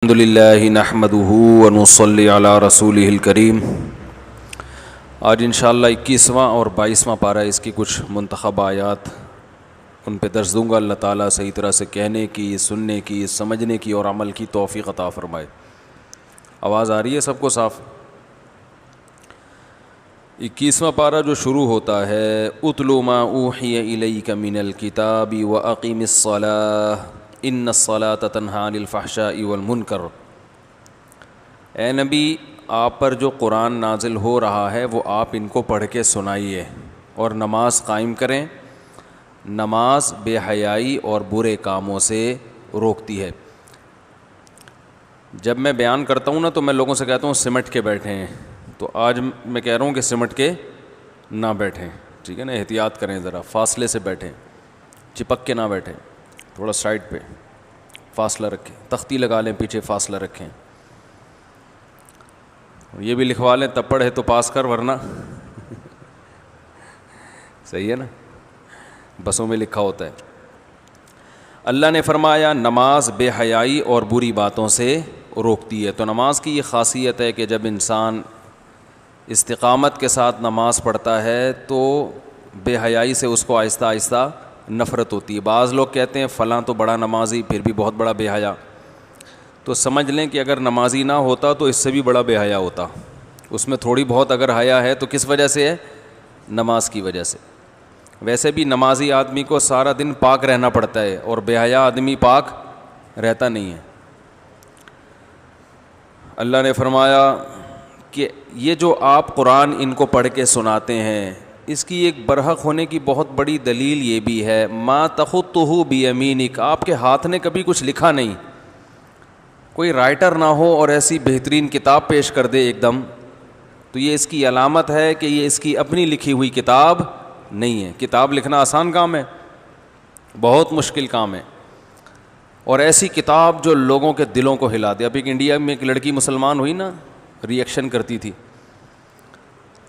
الحمد للہ نحمدہ ونصلی علی رسولہ الکریم۔ آج انشاءاللہ 21واں اور 22واں پارہ اس کی کچھ منتخب آیات ان پہ درس دوں گا۔ اللہ تعالیٰ صحیح طرح سے کہنے کی، سننے کی، سمجھنے کی اور عمل کی توفیق عطا فرمائے۔ آواز آ رہی ہے سب کو صاف؟ 21واں پارہ جو شروع ہوتا ہے اتل ما اوحی الیک من الکتاب واقم الصلاۃ ان الصلاۃ تنہی عن الفحشاء والمنکر۔ اے نبی، آپ پر جو قرآن نازل ہو رہا ہے وہ آپ ان کو پڑھ کے سنائیے اور نماز قائم کریں۔ نماز بے حیائی اور برے کاموں سے روکتی ہے۔ جب میں بیان کرتا ہوں نا تو میں لوگوں سے کہتا ہوں سمٹ کے بیٹھیں، تو آج میں کہہ رہا ہوں کہ سمٹ کے نہ بیٹھیں، ٹھیک ہے نا؟ احتیاط کریں، ذرا فاصلے سے بیٹھیں، چپک کے نہ بیٹھیں، تھوڑا سائڈ پہ فاصلہ رکھیں، تختی لگا لیں، پیچھے فاصلہ رکھیں۔ یہ بھی لکھوا لیں تپڑ ہے تو پاس کر ورنہ صحیح ہے نا؟ بسوں میں لکھا ہوتا ہے۔ اللہ نے فرمایا نماز بے حیائی اور بری باتوں سے روکتی ہے۔ تو نماز کی یہ خاصیت ہے کہ جب انسان استقامت کے ساتھ نماز پڑھتا ہے تو بے حیائی سے اس کو آہستہ آہستہ نفرت ہوتی ہے۔ بعض لوگ کہتے ہیں فلاں تو بڑا نمازی پھر بھی بہت بڑا بے حیا، تو سمجھ لیں کہ اگر نمازی نہ ہوتا تو اس سے بھی بڑا بے حیا ہوتا۔ اس میں تھوڑی بہت اگر حیا ہے تو کس وجہ سے ہے؟ نماز کی وجہ سے۔ ویسے بھی نمازی آدمی کو سارا دن پاک رہنا پڑتا ہے اور بے حیا آدمی پاک رہتا نہیں ہے۔ اللہ نے فرمایا کہ یہ جو آپ قرآن ان کو پڑھ کے سناتے ہیں، اس کی ایک برحق ہونے کی بہت بڑی دلیل یہ بھی ہے ما تخطہ بیمینک، آپ کے ہاتھ نے کبھی کچھ لکھا نہیں۔ کوئی رائٹر نہ ہو اور ایسی بہترین کتاب پیش کر دے ایک دم، تو یہ اس کی علامت ہے کہ یہ اس کی اپنی لکھی ہوئی کتاب نہیں ہے۔ کتاب لکھنا آسان کام ہے؟ بہت مشکل کام ہے۔ اور ایسی کتاب جو لوگوں کے دلوں کو ہلا دے۔ اب ایک انڈیا میں ایک لڑکی مسلمان ہوئی نا، ری ایکشن کرتی تھی،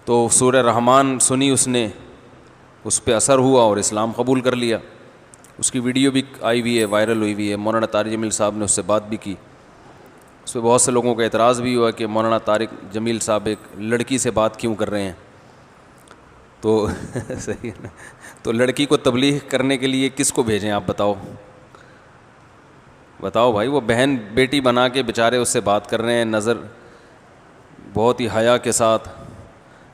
تو سورہ رحمان سنی اس نے، اس پہ اثر ہوا اور اسلام قبول کر لیا۔ اس کی ویڈیو بھی آئی ہوئی ہے، وائرل ہوئی ہوئی ہے۔ مولانا طارق جمیل صاحب نے اس سے بات بھی کی۔ اس پہ بہت سے لوگوں کا اعتراض بھی ہوا کہ مولانا طارق جمیل صاحب ایک لڑکی سے بات کیوں کر رہے ہیں؟ تو صحیح ہے نا؟ تو لڑکی کو تبلیغ کرنے کے لیے کس کو بھیجیں آپ بتاؤ بھائی؟ وہ بہن بیٹی بنا کے بیچارے اس سے بات کر رہے ہیں، نظر بہت ہی حیا کے ساتھ۔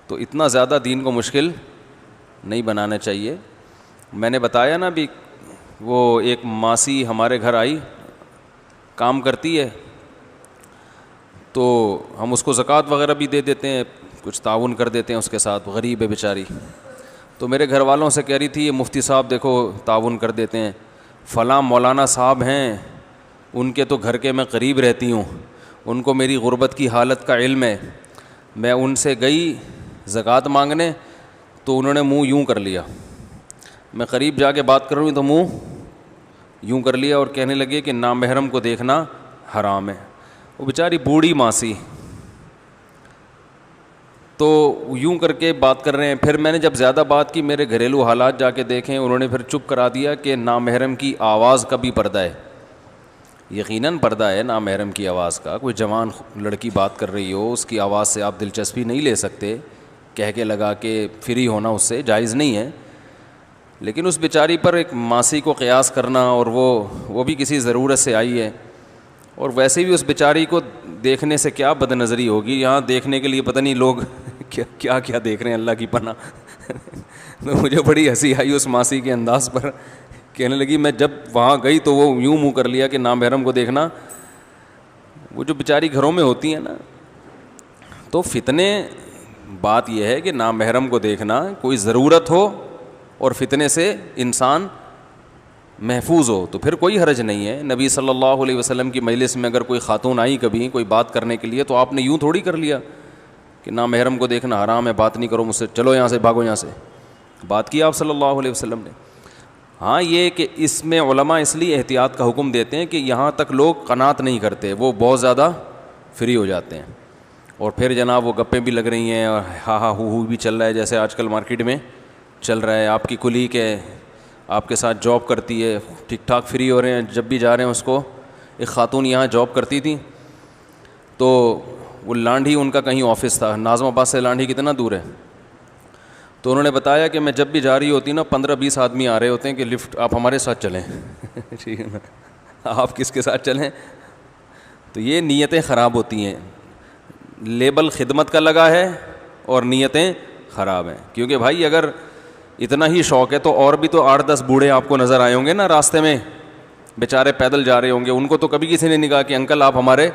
تو اتنا زیادہ دین کو مشکل نہیں بنانا چاہیے۔ میں نے بتایا نا بھی، وہ ایک ماسی ہمارے گھر آئی، کام کرتی ہے، تو ہم اس کو زکوٰۃ وغیرہ بھی دے دیتے ہیں، کچھ تعاون کر دیتے ہیں اس کے ساتھ، غریب ہے بیچاری۔ تو میرے گھر والوں سے کہہ رہی تھی یہ مفتی صاحب دیکھو تعاون کر دیتے ہیں، فلاں مولانا صاحب ہیں، ان کے تو گھر کے میں قریب رہتی ہوں، ان کو میری غربت کی حالت کا علم ہے۔ میں ان سے گئی زکوٰۃ مانگنے تو انہوں نے منہ یوں کر لیا، میں قریب جا کے بات کر رہی ہوں تو منہ یوں کر لیا اور کہنے لگے کہ نامحرم کو دیکھنا حرام ہے۔ وہ بیچاری بوڑھی ماسی، تو یوں کر کے بات کر رہے ہیں۔ پھر میں نے جب زیادہ بات کی، میرے گھریلو حالات جا کے دیکھیں، انہوں نے پھر چپ کرا دیا کہ نامحرم کی آواز کا بھی پردہ ہے۔ یقیناً پردہ ہے نامحرم کی آواز کا۔ کوئی جوان لڑکی بات کر رہی ہو، اس کی آواز سے آپ دلچسپی نہیں لے سکتے، کہہ کے لگا کے فری ہونا اس سے جائز نہیں ہے۔ لیکن اس بیچاری پر ایک ماسی کو قیاس کرنا، اور وہ بھی کسی ضرورت سے آئی ہے، اور ویسے بھی اس بیچاری کو دیکھنے سے کیا بد نظری ہوگی؟ یہاں دیکھنے کے لیے پتہ نہیں لوگ کیا کیا دیکھ رہے ہیں، اللہ کی پناہ۔ تو مجھے بڑی ہنسی آئی اس ماسی کے انداز پر، کہنے لگی میں جب وہاں گئی تو وہ یوں منہ کر لیا کہ نامحرم کو دیکھنا۔ وہ جو بیچاری گھروں میں ہوتی ہیں نا، تو فتنے، بات یہ ہے کہ نامحرم کو دیکھنا کوئی ضرورت ہو اور فتنے سے انسان محفوظ ہو تو پھر کوئی حرج نہیں ہے۔ نبی صلی اللہ علیہ وسلم کی مجلس میں اگر کوئی خاتون آئی کبھی کوئی بات کرنے کے لیے، تو آپ نے یوں تھوڑی کر لیا کہ نامحرم کو دیکھنا حرام ہے، بات نہیں کرو مجھ سے، چلو یہاں سے، بھاگو یہاں سے۔ بات کی آپ صلی اللہ علیہ وسلم نے۔ ہاں یہ کہ اس میں علماء اس لیے احتیاط کا حکم دیتے ہیں کہ یہاں تک لوگ قناعت نہیں کرتے، وہ بہت زیادہ فری ہو جاتے ہیں، اور پھر جناب وہ گپیں بھی لگ رہی ہیں اور ہاں ہاں ہو بھی چل رہا ہے، جیسے آج کل مارکیٹ میں چل رہا ہے۔ آپ کی کلیگ ہے، آپ کے ساتھ جاب کرتی ہے، ٹھیک ٹھاک فری ہو رہے ہیں، جب بھی جا رہے ہیں اس کو ایک خاتون یہاں جاب کرتی تھیں، تو وہ لانڈھی ان کا کہیں آفس تھا، ناظم آباد سے لانڈھی کتنا دور ہے، تو انہوں نے بتایا کہ میں جب بھی جا رہی ہوتی نا 15-20 آدمی آ رہے ہوتے ہیں کہ لفٹ آپ ہمارے ساتھ چلیں ٹھیک ہے نا، آپ کس کے ساتھ چلیں؟ تو یہ نیتیں خراب ہوتی ہیں، لیبل خدمت کا لگا ہے اور نیتیں خراب ہیں. کیونکہ بھائی اگر اتنا ہی شوق ہے تو اور بھی تو 8-10 بوڑھے آپ کو نظر آئے ہوں گے نا راستے میں، بیچارے پیدل جا رہے ہوں گے، ان کو تو کبھی کسی نے نہیں کہا کہ انکل آپ ہمارے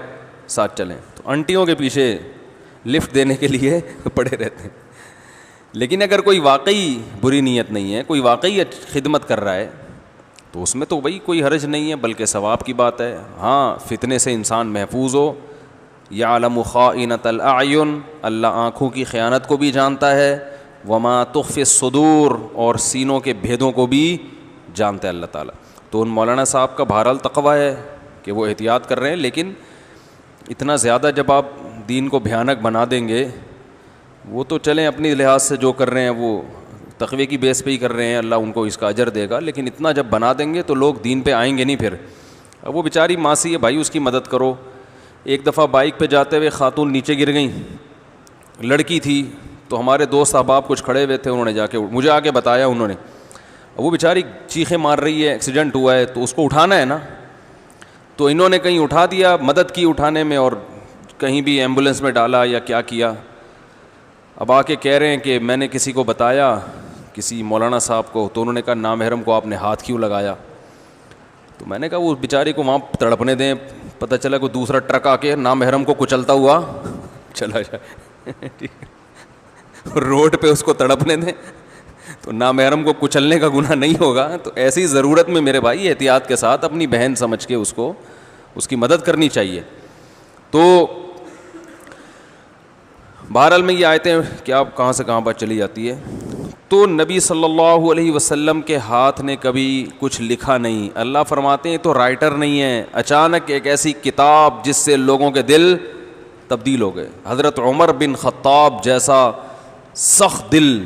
ساتھ چلیں. تو انٹیوں کے پیچھے لفٹ دینے کے لیے پڑے رہتے ہیں. لیکن اگر کوئی واقعی بری نیت نہیں ہے، کوئی واقعی خدمت کر رہا ہے، تو اس میں تو بھائی کوئی حرج نہیں ہے، بلکہ ثواب کی بات ہے. ہاں فتنے سے انسان محفوظ ہو. یعلم خائنۃ الاعین، اللہ آنکھوں کی خیانت کو بھی جانتا ہے. وما تخفی الصدور، اور سینوں کے بھیدوں کو بھی جانتا ہے اللہ تعالیٰ. تو ان مولانا صاحب کا بہرحال تقویٰ ہے کہ وہ احتیاط کر رہے ہیں، لیکن اتنا زیادہ جب آپ دین کو بھیانک بنا دیں گے، وہ تو چلیں اپنی لحاظ سے جو کر رہے ہیں وہ تقوی کی بیس پہ ہی کر رہے ہیں، اللہ ان کو اس کا اجر دے گا. لیکن اتنا جب بنا دیں گے تو لوگ دین پہ آئیں گے نہیں. پھر اب وہ بیچاری ماسی ہے بھائی، اس کی مدد کرو. ایک دفعہ بائک پہ جاتے ہوئے خاتون نیچے گر گئیں، لڑکی تھی، تو ہمارے دوست احباب کچھ کھڑے ہوئے تھے، انہوں نے جا کے مجھے آ کے بتایا انہوں نے. وہ بیچاری چیخیں مار رہی ہے، ایکسیڈنٹ ہوا ہے، تو اس کو اٹھانا ہے نا. تو انہوں نے کہیں اٹھا دیا، مدد کی اٹھانے میں، اور کہیں بھی ایمبولینس میں ڈالا یا کیا کیا. اب آ کے کہہ رہے ہیں کہ میں نے کسی کو بتایا، کسی مولانا صاحب کو، تو انہوں نے کہا نامحرم کو آپ نے ہاتھ کیوں لگایا؟ تو میں نے کہا وہ بیچاری کو وہاں تڑپنے دیں، پتہ چلا کوئی دوسرا ٹرک آ کے نامحرم کو کچلتا ہوا چلا جائے روڈ پہ اس کو تڑپنے دیں، تو نامحرم کو کچلنے کا گناہ نہیں ہوگا. تو ایسی ضرورت میں میرے بھائی احتیاط کے ساتھ اپنی بہن سمجھ کے اس کو اس کی مدد کرنی چاہیے. تو بہرحال میں یہ آیتیں کہ آپ کہاں سے کہاں پر چلی جاتی ہے. تو نبی صلی اللہ علیہ وسلم کے ہاتھ نے کبھی کچھ لکھا نہیں. اللہ فرماتے ہیں تو رائٹر نہیں ہے. اچانک ایک ایسی کتاب جس سے لوگوں کے دل تبدیل ہو گئے. حضرت عمر بن خطاب جیسا سخت دل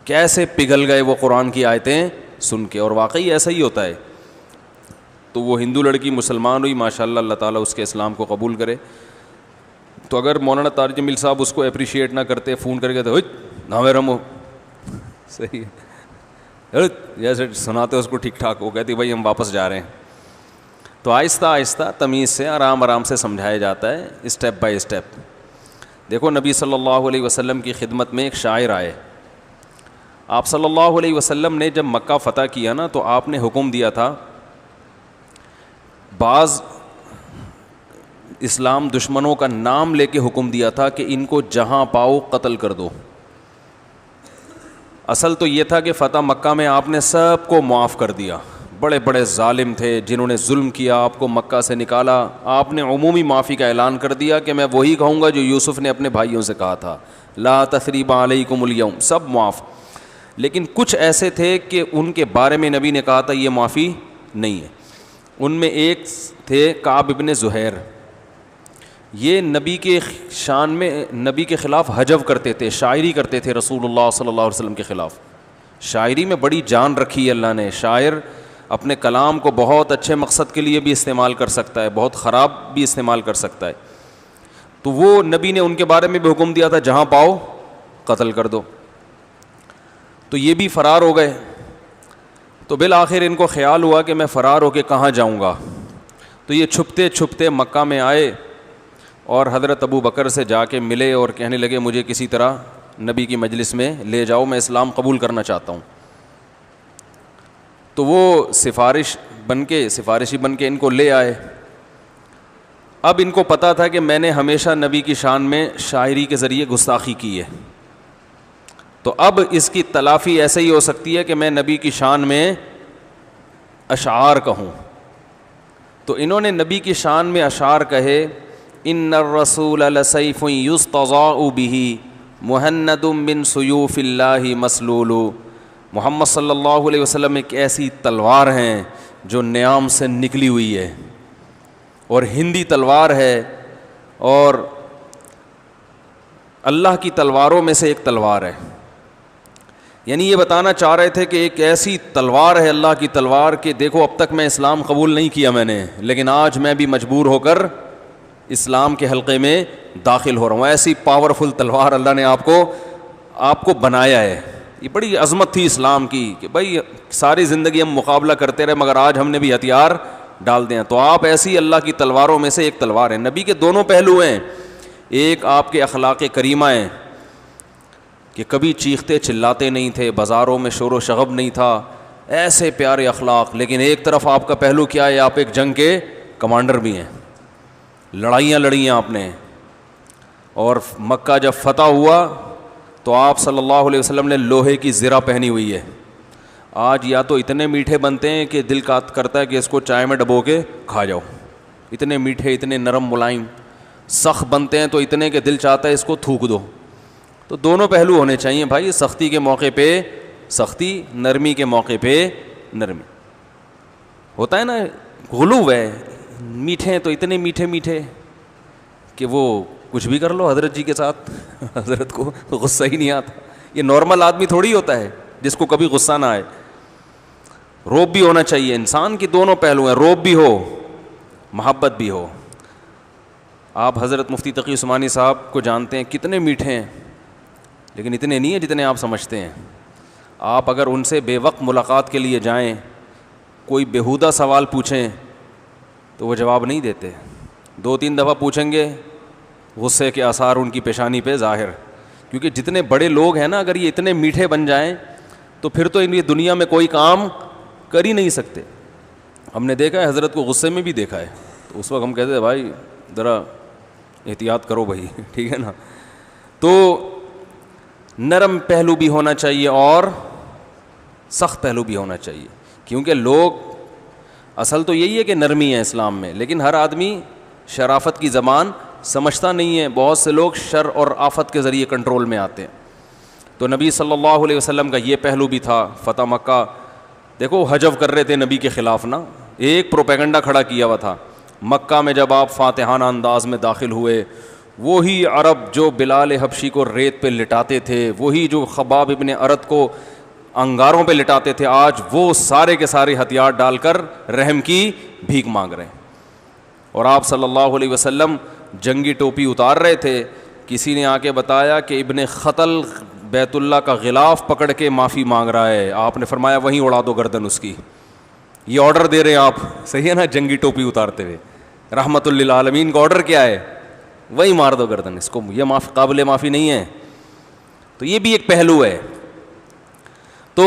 کیسے پگھل گئے وہ قرآن کی آیتیں سن کے. اور واقعی ایسا ہی ہوتا ہے. تو وہ ہندو لڑکی مسلمان ہوئی، ماشاءاللہ، اللہ تعالیٰ اس کے اسلام کو قبول کرے. تو اگر مولانا طارق جمیل صاحب اس کو اپریشیٹ نہ کرتے، فون کر کے تو نامحرم ہو، صحیح ہے، جیسے سناتے اس کو ٹھیک ٹھاک، وہ کہتی بھائی ہم واپس جا رہے ہیں. تو آہستہ آہستہ تمیز سے آرام آرام سے سمجھایا جاتا ہے، اسٹیپ بائی اسٹیپ. دیکھو نبی صلی اللہ علیہ وسلم کی خدمت میں ایک شاعر آئے. آپ صلی اللہ علیہ وسلم نے جب مکہ فتح کیا نا، تو آپ نے حکم دیا تھا، بعض اسلام دشمنوں کا نام لے کے حکم دیا تھا کہ ان کو جہاں پاؤ قتل کر دو. اصل تو یہ تھا کہ فتح مکہ میں آپ نے سب کو معاف کر دیا. بڑے بڑے ظالم تھے جنہوں نے ظلم کیا، آپ کو مکہ سے نکالا، آپ نے عمومی معافی کا اعلان کر دیا کہ میں وہی کہوں گا جو یوسف نے اپنے بھائیوں سے کہا تھا، لا تثریب علیکم اليوم، سب معاف. لیکن کچھ ایسے تھے کہ ان کے بارے میں نبی نے کہا تھا یہ معافی نہیں ہے. ان میں ایک تھے کعب ابن زہیر. یہ نبی کے شان میں نبی کے خلاف حجو کرتے تھے، شاعری کرتے تھے رسول اللہ صلی اللہ علیہ وسلم کے خلاف. شاعری میں بڑی جان رکھی ہے اللہ نے. شاعر اپنے کلام کو بہت اچھے مقصد کے لیے بھی استعمال کر سکتا ہے، بہت خراب بھی استعمال کر سکتا ہے. تو وہ نبی نے ان کے بارے میں بھی حکم دیا تھا جہاں پاؤ قتل کر دو. تو یہ بھی فرار ہو گئے. تو بالآخر ان کو خیال ہوا کہ میں فرار ہو کے کہاں جاؤں گا. تو یہ چھپتے چھپتے مکہ میں آئے اور حضرت ابو بکر سے جا کے ملے اور کہنے لگے مجھے کسی طرح نبی کی مجلس میں لے جاؤ، میں اسلام قبول کرنا چاہتا ہوں. تو وہ سفارشی بن کے ان کو لے آئے. اب ان کو پتہ تھا کہ میں نے ہمیشہ نبی کی شان میں شاعری کے ذریعے گستاخی کی ہے، تو اب اس کی تلافی ایسے ہی ہو سکتی ہے کہ میں نبی کی شان میں اشعار کہوں. تو انہوں نے نبی کی شان میں اشعار کہے، ان الرسول لسیف یستضاء به مہند من سیوف اللہ مسلول. محمد صلی اللہ علیہ وسلم ایک ایسی تلوار ہیں جو نیام سے نکلی ہوئی ہے، اور ہندی تلوار ہے، اور اللہ کی تلواروں میں سے ایک تلوار ہے. یعنی یہ بتانا چاہ رہے تھے کہ ایک ایسی تلوار ہے اللہ کی تلوار کہ دیکھو اب تک میں اسلام قبول نہیں کیا میں نے، لیکن آج میں بھی مجبور ہو کر اسلام کے حلقے میں داخل ہو رہا ہوں. ایسی پاورفل تلوار اللہ نے آپ کو بنایا ہے. یہ بڑی عظمت تھی اسلام کی کہ بھائی ساری زندگی ہم مقابلہ کرتے رہے مگر آج ہم نے بھی ہتھیار ڈال دیں. تو آپ ایسی اللہ کی تلواروں میں سے ایک تلوار ہیں. نبی کے دونوں پہلو ہیں. ایک آپ کے اخلاق کریمہ ہیں کہ کبھی چیختے چلاتے نہیں تھے، بازاروں میں شور و شغب نہیں تھا، ایسے پیارے اخلاق. لیکن ایک طرف آپ کا پہلو کیا ہے، آپ ایک جنگ کے کمانڈر بھی ہیں، لڑائیاں لڑی ہیں آپ نے. اور مکہ جب فتح ہوا تو آپ صلی اللہ علیہ وسلم نے لوہے کی زرہ پہنی ہوئی ہے. آج یا تو اتنے میٹھے بنتے ہیں کہ دل کرتا ہے کہ اس کو چائے میں ڈبو کے کھا جاؤ، اتنے میٹھے، اتنے نرم ملائم. سخت بنتے ہیں تو اتنے کہ دل چاہتا ہے اس کو تھوک دو. تو دونوں پہلو ہونے چاہیے بھائی. سختی کے موقع پہ سختی، نرمی کے موقع پہ نرمی. ہوتا ہے نا غلو ہے، میٹھے تو اتنے میٹھے میٹھے کہ وہ کچھ بھی کر لو حضرت جی کے ساتھ، حضرت کو غصہ ہی نہیں آتا. یہ نارمل آدمی تھوڑی ہوتا ہے جس کو کبھی غصہ نہ آئے. روب بھی ہونا چاہیے. انسان کی دونوں پہلو ہیں، روب بھی ہو، محبت بھی ہو. آپ حضرت مفتی تقی عثمانی صاحب کو جانتے ہیں، کتنے میٹھے ہیں، لیکن اتنے نہیں ہیں جتنے آپ سمجھتے ہیں. آپ اگر ان سے بے وقت ملاقات کے لیے جائیں، کوئی بیہودہ سوال پوچھیں تو وہ جواب نہیں دیتے. 2-3 دفعہ پوچھیں گے، غصے کے آثار ان کی پیشانی پہ ظاہر. کیونکہ جتنے بڑے لوگ ہیں نا، اگر یہ اتنے میٹھے بن جائیں تو پھر تو ان دنیا میں کوئی کام کر ہی نہیں سکتے. ہم نے دیکھا ہے، حضرت کو غصے میں بھی دیکھا ہے. تو اس وقت ہم کہتے ہیں بھائی ذرا احتیاط کرو بھائی، ٹھیک ہے نا. تو نرم پہلو بھی ہونا چاہیے اور سخت پہلو بھی ہونا چاہیے. کیونکہ لوگ اصل تو یہی ہے کہ نرمی ہے اسلام میں، لیکن ہر آدمی شرافت کی زبان سمجھتا نہیں ہے. بہت سے لوگ شر اور آفت کے ذریعے کنٹرول میں آتے ہیں. تو نبی صلی اللہ علیہ وسلم کا یہ پہلو بھی تھا. فتح مکہ دیکھو حجو کر رہے تھے نبی کے خلاف نا، ایک پروپیگنڈا کھڑا کیا ہوا تھا. مکہ میں جب آپ فاتحانہ انداز میں داخل ہوئے، وہی عرب جو بلال حبشی کو ریت پہ لٹاتے تھے، وہی جو خباب ابن ارت کو انگاروں پہ لٹاتے تھے، آج وہ سارے کے سارے ہتھیار ڈال کر رحم کی بھیک مانگ رہے ہیں. اور آپ صلی اللہ علیہ وسلم جنگی ٹوپی اتار رہے تھے. کسی نے آ کے بتایا کہ ابن خطل بیت اللہ کا غلاف پکڑ کے معافی مانگ رہا ہے. آپ نے فرمایا وہیں اڑا دو گردن اس کی. یہ آرڈر دے رہے ہیں آپ، صحیح ہے نا، جنگی ٹوپی اتارتے ہوئے. رحمت للعالمین کا آرڈر کیا ہے؟ وہی مار دو گردن اس کو، یہ قابل معافی نہیں ہے. تو یہ بھی ایک پہلو ہے. تو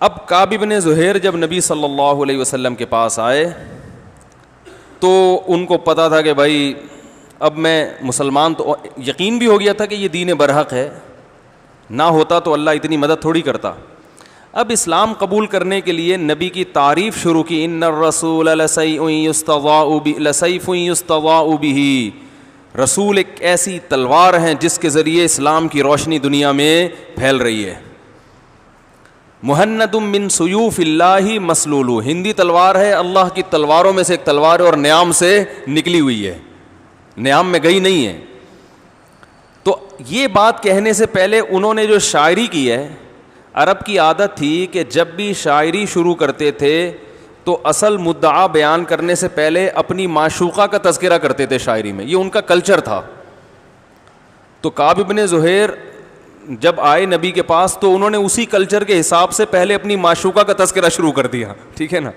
اب کعب بن زہیر جب نبی صلی اللہ علیہ وسلم کے پاس آئے تو ان کو پتا تھا کہ بھائی اب میں مسلمان، تو یقین بھی ہو گیا تھا کہ یہ دین برحق ہے، نہ ہوتا تو اللہ اتنی مدد تھوڑی کرتا. اب اسلام قبول کرنے کے لیے نبی کی تعریف شروع کی. ان الرسول لسیف یستضاء بہ، رسول ایک ایسی تلوار ہیں جس کے ذریعے اسلام کی روشنی دنیا میں پھیل رہی ہے. مہند من سیوف اللہ مسلول، ہندی تلوار ہے، اللہ کی تلواروں میں سے ایک تلوار ہے اور نیام سے نکلی ہوئی ہے، نیام میں گئی نہیں ہے. تو یہ بات کہنے سے پہلے انہوں نے جو شاعری کی ہے، عرب کی عادت تھی کہ جب بھی شاعری شروع کرتے تھے تو اصل مدعا بیان کرنے سے پہلے اپنی معشوقہ کا تذکرہ کرتے تھے شاعری میں. یہ ان کا کلچر تھا. تو کعب بن زہیر جب آئے نبی کے پاس تو انہوں نے اسی کلچر کے حساب سے پہلے اپنی معشوقہ کا تذکرہ شروع کر دیا. ٹھیک ہے نا.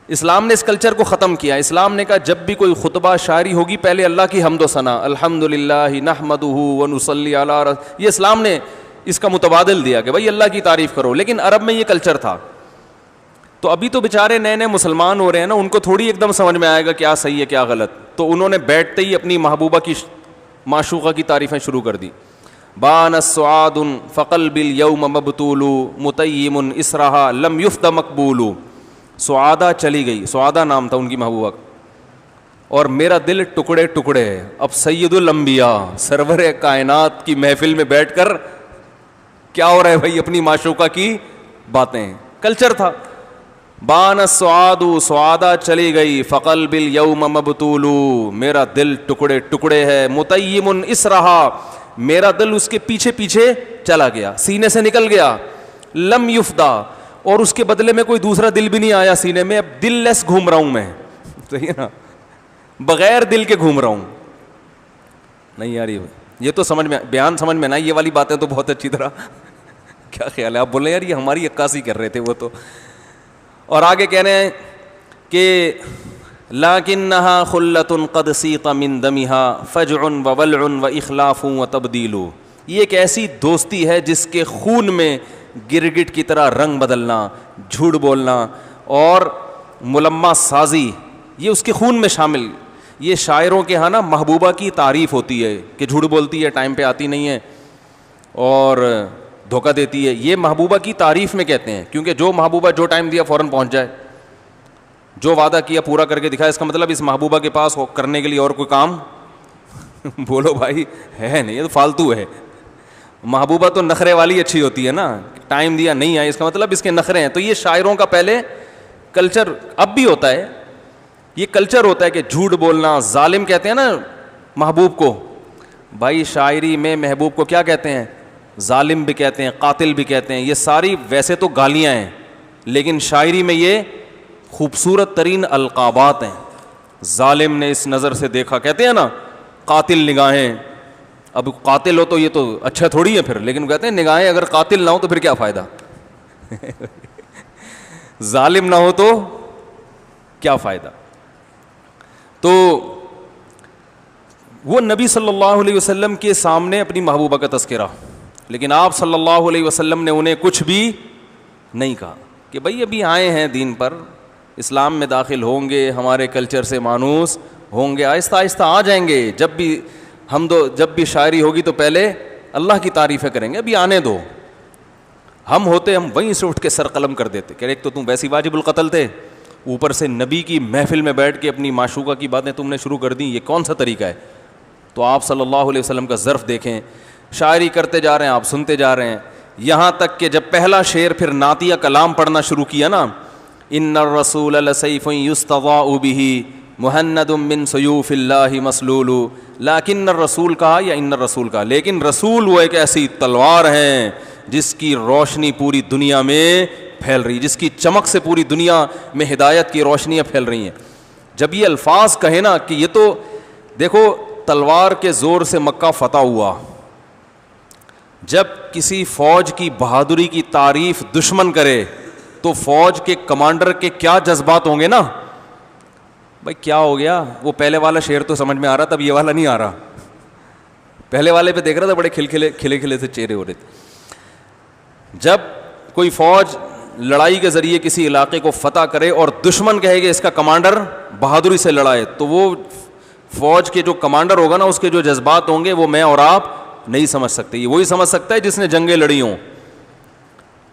اسلام نے اس کلچر کو ختم کیا. اسلام نے کہا جب بھی کوئی خطبہ شاعری ہوگی پہلے اللہ کی حمد و ثنا، الحمدللہ نحمدہ ونصلی علی یہ اسلام نے اس کا متبادل دیا کہ بھائی اللہ کی تعریف کرو. لیکن عرب میں یہ کلچر تھا. تو ابھی تو بیچارے نئے نئے مسلمان ہو رہے ہیں نا، ان کو تھوڑی ایک دم سمجھ میں آئے گا کیا صحیح ہے کیا غلط. تو انہوں نے بیٹھتے ہی اپنی محبوبہ کی معشوقہ کی تعریفیں شروع کر دی. بان السعاد فقلب اليوم مبتول متیم اسرہا لم یفت مقبول. سعادہ چلی گئی، سعادہ نام تھا ان کی محبوبہ کا، اور میرا دل ٹکڑے ٹکڑے ہے. اب سید الانبیاء سرور کائنات کی محفل میں بیٹھ کر کیا ہو رہا ہے بھائی؟ اپنی معشوقہ کی باتیں. کلچر تھا. بان السعاد، سعادہ چلی گئی، فقلب اليوم مبتول، میرا دل ٹکڑے ٹکڑے ہے، متیم اسرہا، میرا دل اس کے پیچھے پیچھے چلا گیا, سینے سے نکل گیا. لم یفدا, اور اس کے بدلے میں کوئی دوسرا دل بھی نہیں آیا سینے میں. اب دل لیس گھوم رہا ہوں میں, صحیح ہے نا, بغیر دل کے گھوم رہا ہوں. نہیں یار یہ تو سمجھ میں, بیان سمجھ میں نہ, یہ والی باتیں تو بہت اچھی طرح کیا خیال ہے, آپ بولیں یار یہ ہماری عکاسی کر رہے تھے وہ تو. اور آگے کہہ رہے ہیں کہ لَكِنَّهَا خُلَّةٌ قَدْ سِيقَ مِن دَمِهَا فَجْعٌ وَوَلْعٌ وَإِخْلَافٌ وَتَبْدِيلٌ. یہ ایک ایسی دوستی ہے جس کے خون میں گرگٹ کی طرح رنگ بدلنا, جھوٹ بولنا اور ملمہ سازی, یہ اس کے خون میں شامل. یہ شاعروں کے ہاں نا محبوبہ کی تعریف ہوتی ہے کہ جھوٹ بولتی ہے, ٹائم پہ آتی نہیں ہے اور دھوکہ دیتی ہے. یہ محبوبہ کی تعریف میں کہتے ہیں, کیونکہ جو محبوبہ جو ٹائم دیا فوراً پہنچ جائے, جو وعدہ کیا پورا کر کے دکھائے, اس کا مطلب اس محبوبہ کے پاس کرنے کے لیے اور کوئی کام بولو بھائی ہے نہیں, یہ تو فالتو ہے. محبوبہ تو نخرے والی اچھی ہوتی ہے نا, ٹائم دیا نہیں آئی, اس کا مطلب اس کے نخرے ہیں. تو یہ شاعروں کا پہلے کلچر, اب بھی ہوتا ہے یہ کلچر ہوتا ہے کہ جھوٹ بولنا. ظالم کہتے ہیں نا محبوب کو, بھائی شاعری میں محبوب کو کیا کہتے ہیں, ظالم بھی کہتے ہیں, قاتل بھی کہتے ہیں. یہ ساری ویسے تو گالیاں ہیں, لیکن شاعری میں یہ خوبصورت ترین القابات ہیں. ظالم نے اس نظر سے دیکھا, کہتے ہیں نا قاتل نگاہیں. اب قاتل ہو تو یہ تو اچھا تھوڑی ہے پھر, لیکن کہتے ہیں نگاہیں اگر قاتل نہ ہو تو پھر کیا فائدہ ظالم نہ ہو تو کیا فائدہ. تو وہ نبی صلی اللہ علیہ وسلم کے سامنے اپنی محبوبہ کا تذکرہ, لیکن آپ صلی اللہ علیہ وسلم نے انہیں کچھ بھی نہیں کہا کہ بھائی ابھی آئے ہیں دین پر, اسلام میں داخل ہوں گے, ہمارے کلچر سے مانوس ہوں گے, آہستہ آہستہ آ جائیں گے. جب بھی شاعری ہوگی تو پہلے اللہ کی تعریفیں کریں گے, ابھی آنے دو. ہم وہیں سے اٹھ کے سر قلم کر دیتے کہ ایک تو تم ویسی واجب القتل تھے, اوپر سے نبی کی محفل میں بیٹھ کے اپنی معشوقہ کی باتیں تم نے شروع کر دیں, یہ کون سا طریقہ ہے. تو آپ صلی اللہ علیہ وسلم کا ظرف دیکھیں, شاعری کرتے جا رہے ہیں, آپ سنتے جا رہے ہیں, یہاں تک کہ جب پہلا شعر پھر نعتیہ کلام پڑھنا شروع کیا نا, ان الرسول لسیف یستضاء به مہند من سیوف اللہ مسلول. لیکن الرسول کہا یا ان الرسول کہا, لیکن رسول وہ ایک ایسی تلوار ہیں جس کی روشنی پوری دنیا میں پھیل رہی, جس کی چمک سے پوری دنیا میں ہدایت کی روشنیاں پھیل رہی ہیں. جب یہ الفاظ کہے نا کہ یہ تو دیکھو تلوار کے زور سے مکہ فتح ہوا, جب کسی فوج کی بہادری کی تعریف دشمن کرے تو فوج کے کمانڈر کے کیا جذبات ہوں گے نا. بھائی کیا ہو گیا, وہ پہلے والا شعر تو سمجھ میں آ رہا تھا, اب یہ والا نہیں آ رہا. پہلے والے پہ دیکھ رہا تھا بڑے کھلے سے چہرے ہو رہے تھے. جب کوئی فوج لڑائی کے ذریعے کسی علاقے کو فتح کرے اور دشمن کہے کہ اس کا کمانڈر بہادری سے لڑائے, تو وہ فوج کے جو کمانڈر ہوگا نا, اس کے جو جذبات ہوں گے وہ میں اور آپ نہیں سمجھ سکتے. یہ وہی سمجھ سکتا ہے جس نے جنگیں لڑی ہوں.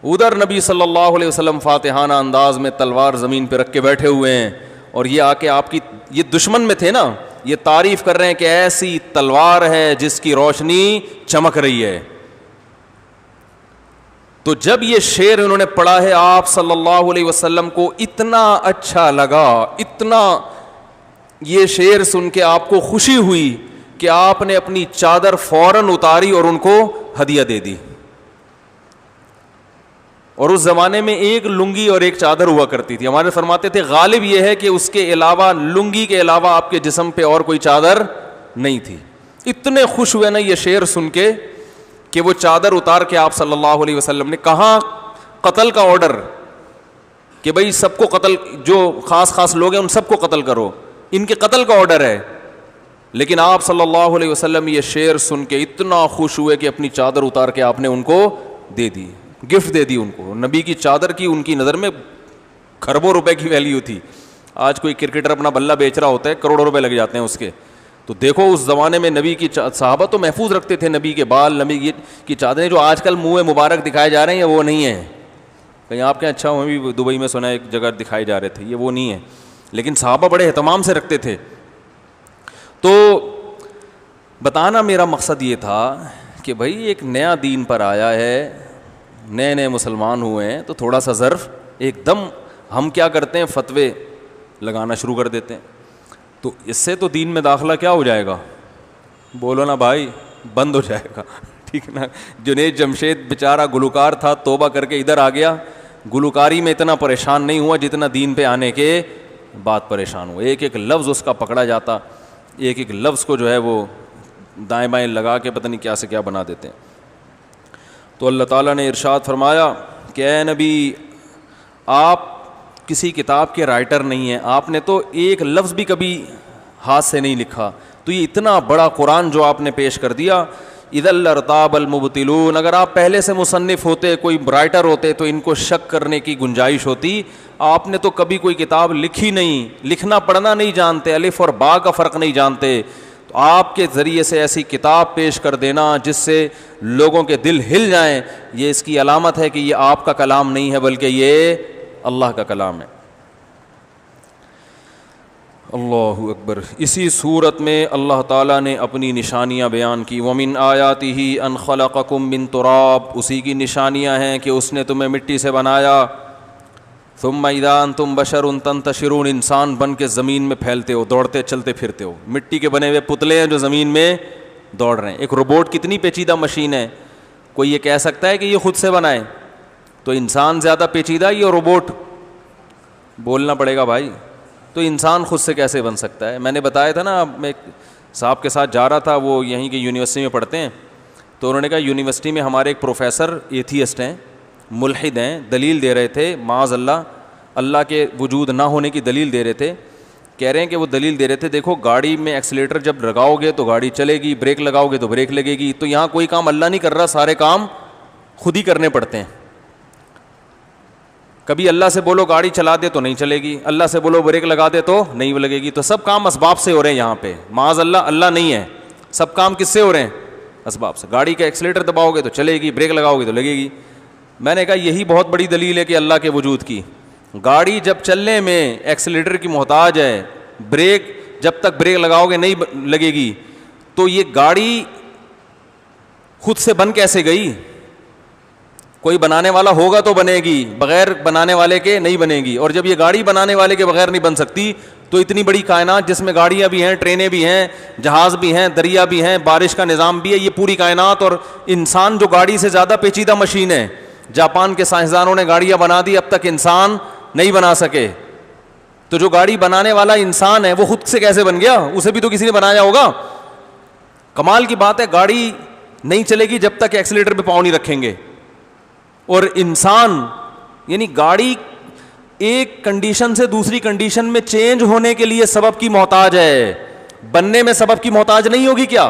ادھر نبی صلی اللہ علیہ وسلم فاتحانہ انداز میں تلوار زمین پہ رکھ کے بیٹھے ہوئے ہیں, اور یہ آ کے آپ کی, یہ دشمن میں تھے نا, یہ تعریف کر رہے ہیں کہ ایسی تلوار ہے جس کی روشنی چمک رہی ہے. تو جب یہ شعر انہوں نے پڑھا ہے, آپ صلی اللہ علیہ وسلم کو اتنا اچھا لگا, اتنا یہ شعر سن کے آپ کو خوشی ہوئی کہ آپ نے اپنی چادر فوراً اتاری اور ان کو ہدیہ دے دی. اور اس زمانے میں ایک لنگی اور ایک چادر ہوا کرتی تھی. ہمارے فرماتے تھے غالب یہ ہے کہ اس کے علاوہ, لنگی کے علاوہ آپ کے جسم پہ اور کوئی چادر نہیں تھی. اتنے خوش ہوئے نا یہ شعر سن کے کہ وہ چادر اتار کے آپ صلی اللہ علیہ وسلم نے, کہاں قتل کا آرڈر کہ بھئی سب کو قتل, جو خاص لوگ ہیں ان سب کو قتل کرو, ان کے قتل کا آرڈر ہے. لیکن آپ صلی اللہ علیہ وسلم یہ شعر سن کے اتنا خوش ہوئے کہ اپنی چادر اتار کے آپ نے ان کو دے دی, گفٹ دے دی ان کو. نبی کی چادر کی ان کی نظر میں کھربوں روپے کی ویلیو تھی. آج کوئی کرکٹر اپنا بلہ بیچ رہا ہوتا ہے, کروڑوں روپے لگ جاتے ہیں اس کے. تو دیکھو اس زمانے میں نبی کی صحابہ تو محفوظ رکھتے تھے نبی کے بال, نبی کی چادریں. جو آج کل منہ مبارک دکھائے جا رہے ہیں وہ نہیں ہیں. کہیں آپ کے اچھا وہ بھی دبئی میں سنا ایک جگہ دکھائے جا رہے تھے, یہ وہ نہیں ہے. لیکن صحابہ بڑے اہتمام سے رکھتے تھے. تو بتانا میرا مقصد یہ تھا کہ بھائی ایک نیا دین پر آیا ہے, نئے مسلمان ہوئے ہیں, تو تھوڑا سا ظرف ایک دم ہم کیا کرتے ہیں, فتوے لگانا شروع کر دیتے ہیں. تو اس سے تو دین میں داخلہ کیا ہو جائے گا, بولو نا بھائی, بند ہو جائے گا, ٹھیک ہے نا. جنید جمشید بیچارہ گلوکار تھا, توبہ کر کے ادھر آ گیا, گلوکاری میں اتنا پریشان نہیں ہوا جتنا دین پہ آنے کے بعد پریشان ہوا. ایک ایک لفظ اس کا پکڑا جاتا, ایک ایک لفظ کو جو ہے وہ دائیں بائیں لگا کے پتہ نہیں کیا سے کیا بنا دیتے ہیں. تو اللہ تعالیٰ نے ارشاد فرمایا کہ اے نبی آپ کسی کتاب کے رائٹر نہیں ہیں, آپ نے تو ایک لفظ بھی کبھی ہاتھ سے نہیں لکھا, تو یہ اتنا بڑا قرآن جو آپ نے پیش کر دیا. اذا لارتاب المبطلون, اگر آپ پہلے سے مصنف ہوتے, کوئی رائٹر ہوتے تو ان کو شک کرنے کی گنجائش ہوتی. آپ نے تو کبھی کوئی کتاب لکھی نہیں, لکھنا پڑھنا نہیں جانتے, الف اور با کا فرق نہیں جانتے, تو آپ کے ذریعے سے ایسی کتاب پیش کر دینا جس سے لوگوں کے دل ہل جائیں, یہ اس کی علامت ہے کہ یہ آپ کا کلام نہیں ہے بلکہ یہ اللہ کا کلام ہے. اللہ اکبر. اسی صورت میں اللہ تعالیٰ نے اپنی نشانیاں بیان کی. وَمِنْ آیَاتِهِ أَنْ خَلَقَكُم مِّن تُرَابٍ, اسی کی نشانیاں ہیں کہ اس نے تمہیں مٹی سے بنایا. ثُمَّ إِذَا أَنْتُمْ بَشَرٌ تَنْتَشِرُونَ, انسان بن کے زمین میں پھیلتے ہو, دوڑتے چلتے پھرتے ہو. مٹی کے بنے ہوئے پتلے ہیں جو زمین میں دوڑ رہے ہیں. ایک روبوٹ کتنی پیچیدہ مشین ہے, کوئی یہ کہہ سکتا ہے کہ یہ خود سے بنائے؟ تو انسان زیادہ پیچیدہ یا روبوٹ؟ بولنا پڑے گا بھائی. تو انسان خود سے کیسے بن سکتا ہے؟ میں نے بتایا تھا نا, میں ایک صاحب کے ساتھ جا رہا تھا, وہ یہیں کی یونیورسٹی میں پڑھتے ہیں, تو انہوں نے کہا یونیورسٹی میں ہمارے ایک پروفیسر ایتھیسٹ ہیں, ملحد ہیں, دلیل دے رہے تھے معاذ اللہ, اللہ کے وجود نہ ہونے کی دلیل دے رہے تھے. کہہ رہے ہیں کہ وہ دلیل دے رہے تھے, دیکھو گاڑی میں ایکسیلیٹر جب لگاؤ گے تو گاڑی چلے گی, بریک لگاؤ گے تو بریک لگے گی, تو یہاں کوئی کام اللہ نہیں کر رہا, سارے کام خود ہی کرنے پڑتے ہیں. کبھی اللہ سے بولو گاڑی چلا دے تو نہیں چلے گی, اللہ سے بولو بریک لگا دے تو نہیں لگے گی. تو سب کام اسباب سے ہو رہے ہیں یہاں پہ, معاذ اللہ اللہ نہیں ہے, سب کام کس سے ہو رہے ہیں؟ اسباب سے. گاڑی کا ایکسیلیٹر دباؤ گے تو چلے گی, بریک لگاؤ گے تو لگے گی. میں نے کہا یہی بہت بڑی دلیل ہے کہ اللہ کے وجود کی. گاڑی جب چلنے میں ایکسیلیٹر کی محتاج ہے, بریک جب تک بریک لگاؤ گے نہیں لگے گی, تو یہ گاڑی خود سے بن کیسے گئی؟ کوئی بنانے والا ہوگا تو بنے گی, بغیر بنانے والے کے نہیں بنے گی. اور جب یہ گاڑی بنانے والے کے بغیر نہیں بن سکتی, تو اتنی بڑی کائنات جس میں گاڑیاں بھی ہیں, ٹرینیں بھی ہیں, جہاز بھی ہیں, دریا بھی ہیں, بارش کا نظام بھی ہے, یہ پوری کائنات, اور انسان جو گاڑی سے زیادہ پیچیدہ مشین ہے. جاپان کے سائنسدانوں نے گاڑیاں بنا دی, اب تک انسان نہیں بنا سکے. تو جو گاڑی بنانے والا انسان ہے وہ خود سے کیسے بن گیا؟ اسے بھی تو کسی نے بنایا ہوگا. کمال کی بات ہے, گاڑی نہیں چلے گی جب تک ایکسیلیٹر پہ پاؤں نہیں رکھیں گے. اور انسان یعنی گاڑی ایک کنڈیشن سے دوسری کنڈیشن میں چینج ہونے کے لیے سبب کی محتاج ہے, بننے میں سبب کی محتاج نہیں ہوگی کیا؟